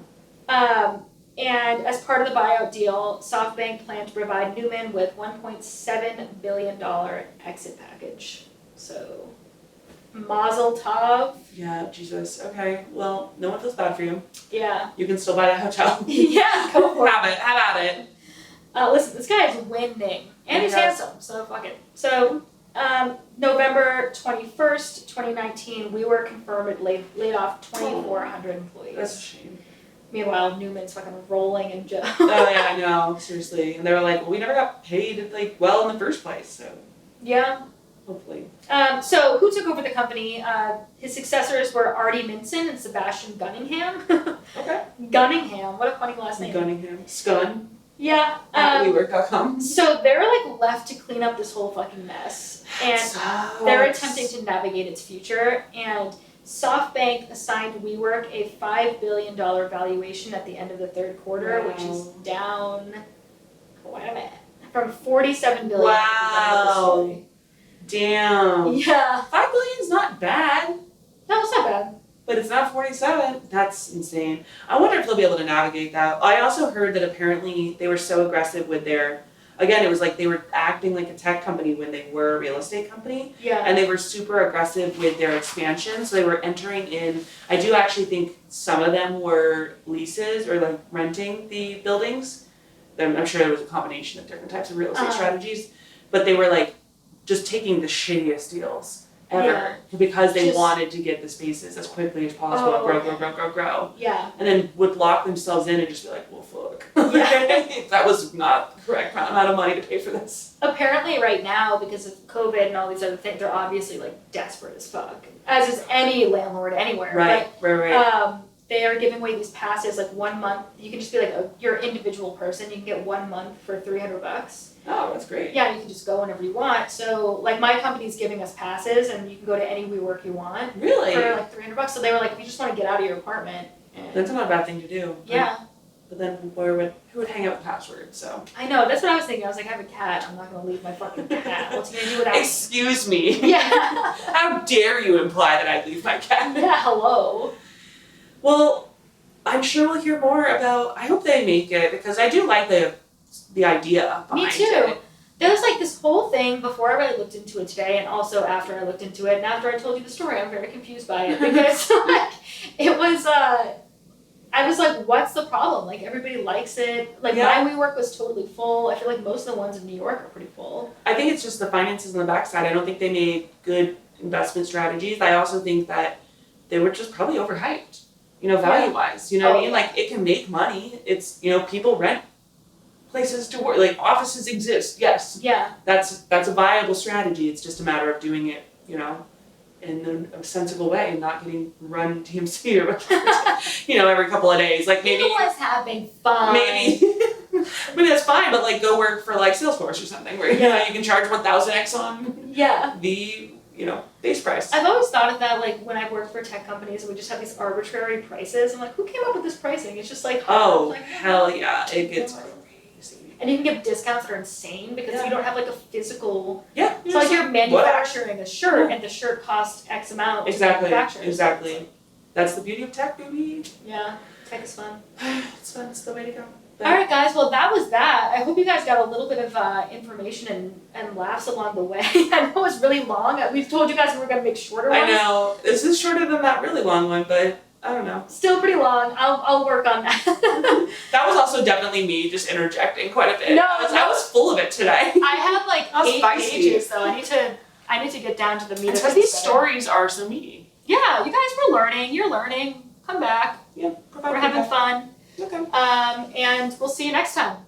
And as part of the buyout deal, SoftBank planned to provide Newman with $1.7 billion exit package. So, Mazel Tov. Yeah, Jesus. Okay, well, no one feels bad for you. Yeah. You can still buy that hotel. Yeah, go for it. Have at it. Listen, this guy is winning. And he's handsome, so fuck it. So, November 21st, 2019, WeWork confirmed it laid off 2,400 employees. That's a shame. Meanwhile, Newman's fucking rolling in jail. Oh, yeah, I know. Seriously. And they were like, well, we never got paid, well in the first place, so. Yeah. Hopefully. So, who took over the company? His successors were Artie Minson and Sebastian Gunningham. Okay. Gunningham. What a funny last name. Gunningham. Scun. Yeah. At WeWork.com. So, they're left to clean up this whole fucking mess. and they're attempting to navigate its future. And SoftBank assigned WeWork a $5 billion valuation at the end of the third quarter, which is down quite a bit from $47 billion. Wow. Damn. Yeah. $5 billion's not bad. No, it's not bad. But it's not 47. That's insane. I wonder if they'll be able to navigate that. I also heard that apparently they were so aggressive with their, again, it was like they were acting like a tech company when they were a real estate company. Yeah. And they were super aggressive with their expansion. So they were entering in, I do actually think some of them were leases or like renting the buildings. I'm sure there was a combination of different types of real estate strategies. But they were like just taking the shittiest deals ever because they wanted to get the spaces as quickly as possible and grow. Yeah. And then would lock themselves in and just be like, well, fuck. Yeah. That was not the correct amount of money to pay for this. Apparently right now, because of COVID and all these other things, they're obviously like desperate as fuck, as is any landlord anywhere. Right. They are giving away these passes, like 1 month. You can just be like you're an individual person. You can get 1 month for $300. Oh, that's great. Yeah, you can just go whenever you want. So, like, my company's giving us passes, and you can go to any WeWork you want. Really? For like $300. So they were like, if you just want to get out of your apartment. That's not a bad thing to do. Yeah. But then who would hang out with passwords? So. I know. That's what I was thinking. I was like, I have a cat. I'm not gonna leave my fucking cat. What's he gonna do without? Excuse me. Yeah. How dare you imply that I'd leave my cat? Yeah. Hello. Well, I'm sure we'll hear more about. I hope they make it because I do like the idea behind Me too. it. There was like this whole thing before I really looked into it today, and also after I looked into it, and after I told you the story, I'm very confused by it because like it was. I was like, what's the problem? Like everybody likes it. Like my WeWork was totally full. I feel like most of the ones in New York are pretty full. I think it's just the finances on the backside. I don't think they made good investment strategies. I also think that they were just probably overhyped. Value wise. You know what I mean? Like it can make money. It's people rent places to work. Like offices exist. Yes. Yeah. That's a viable strategy. It's just a matter of doing it. In a sensible way and not getting run TMC or whatever, every couple of days. Like maybe people was having fun. Maybe that's fine, but like go work for like Salesforce or something where you can charge 1,000x on the base price. I've always thought of that like when I've worked for tech companies and we just have these arbitrary prices. I'm like, who came up with this pricing? It's just like hell yeah, it gets crazy. And you can give discounts that are insane because you don't have like a physical. Yeah. It's like you're manufacturing a shirt and the shirt costs X amount. Exactly. To manufacture. Exactly. That's the beauty of tech, baby. Yeah. Tech is fun. It's fun. It's the way to go. But all right, guys. Well, that was that. I hope you guys got a little bit of information and laughs along the way. I know it was really long. We've told you guys we were going to make shorter ones. I know. This is shorter than that really long one, but I don't know. Still pretty long. I'll work on that. That was also definitely me just interjecting quite a bit. No, I was full of it today. I have like 8 pages, so I need to get down to the meat of it. Because these stories are so meaty. Yeah, you guys were learning. You're learning. Come back. Yeah, we're having fun. Okay. And we'll see you next time.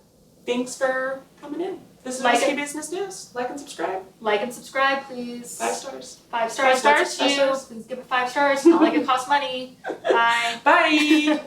Thanks for coming in. This is Risque Business News. Like and subscribe. Like and subscribe, please. 5 stars. 5 stars. Please give it 5 stars. Not like it costs money. Bye. Bye.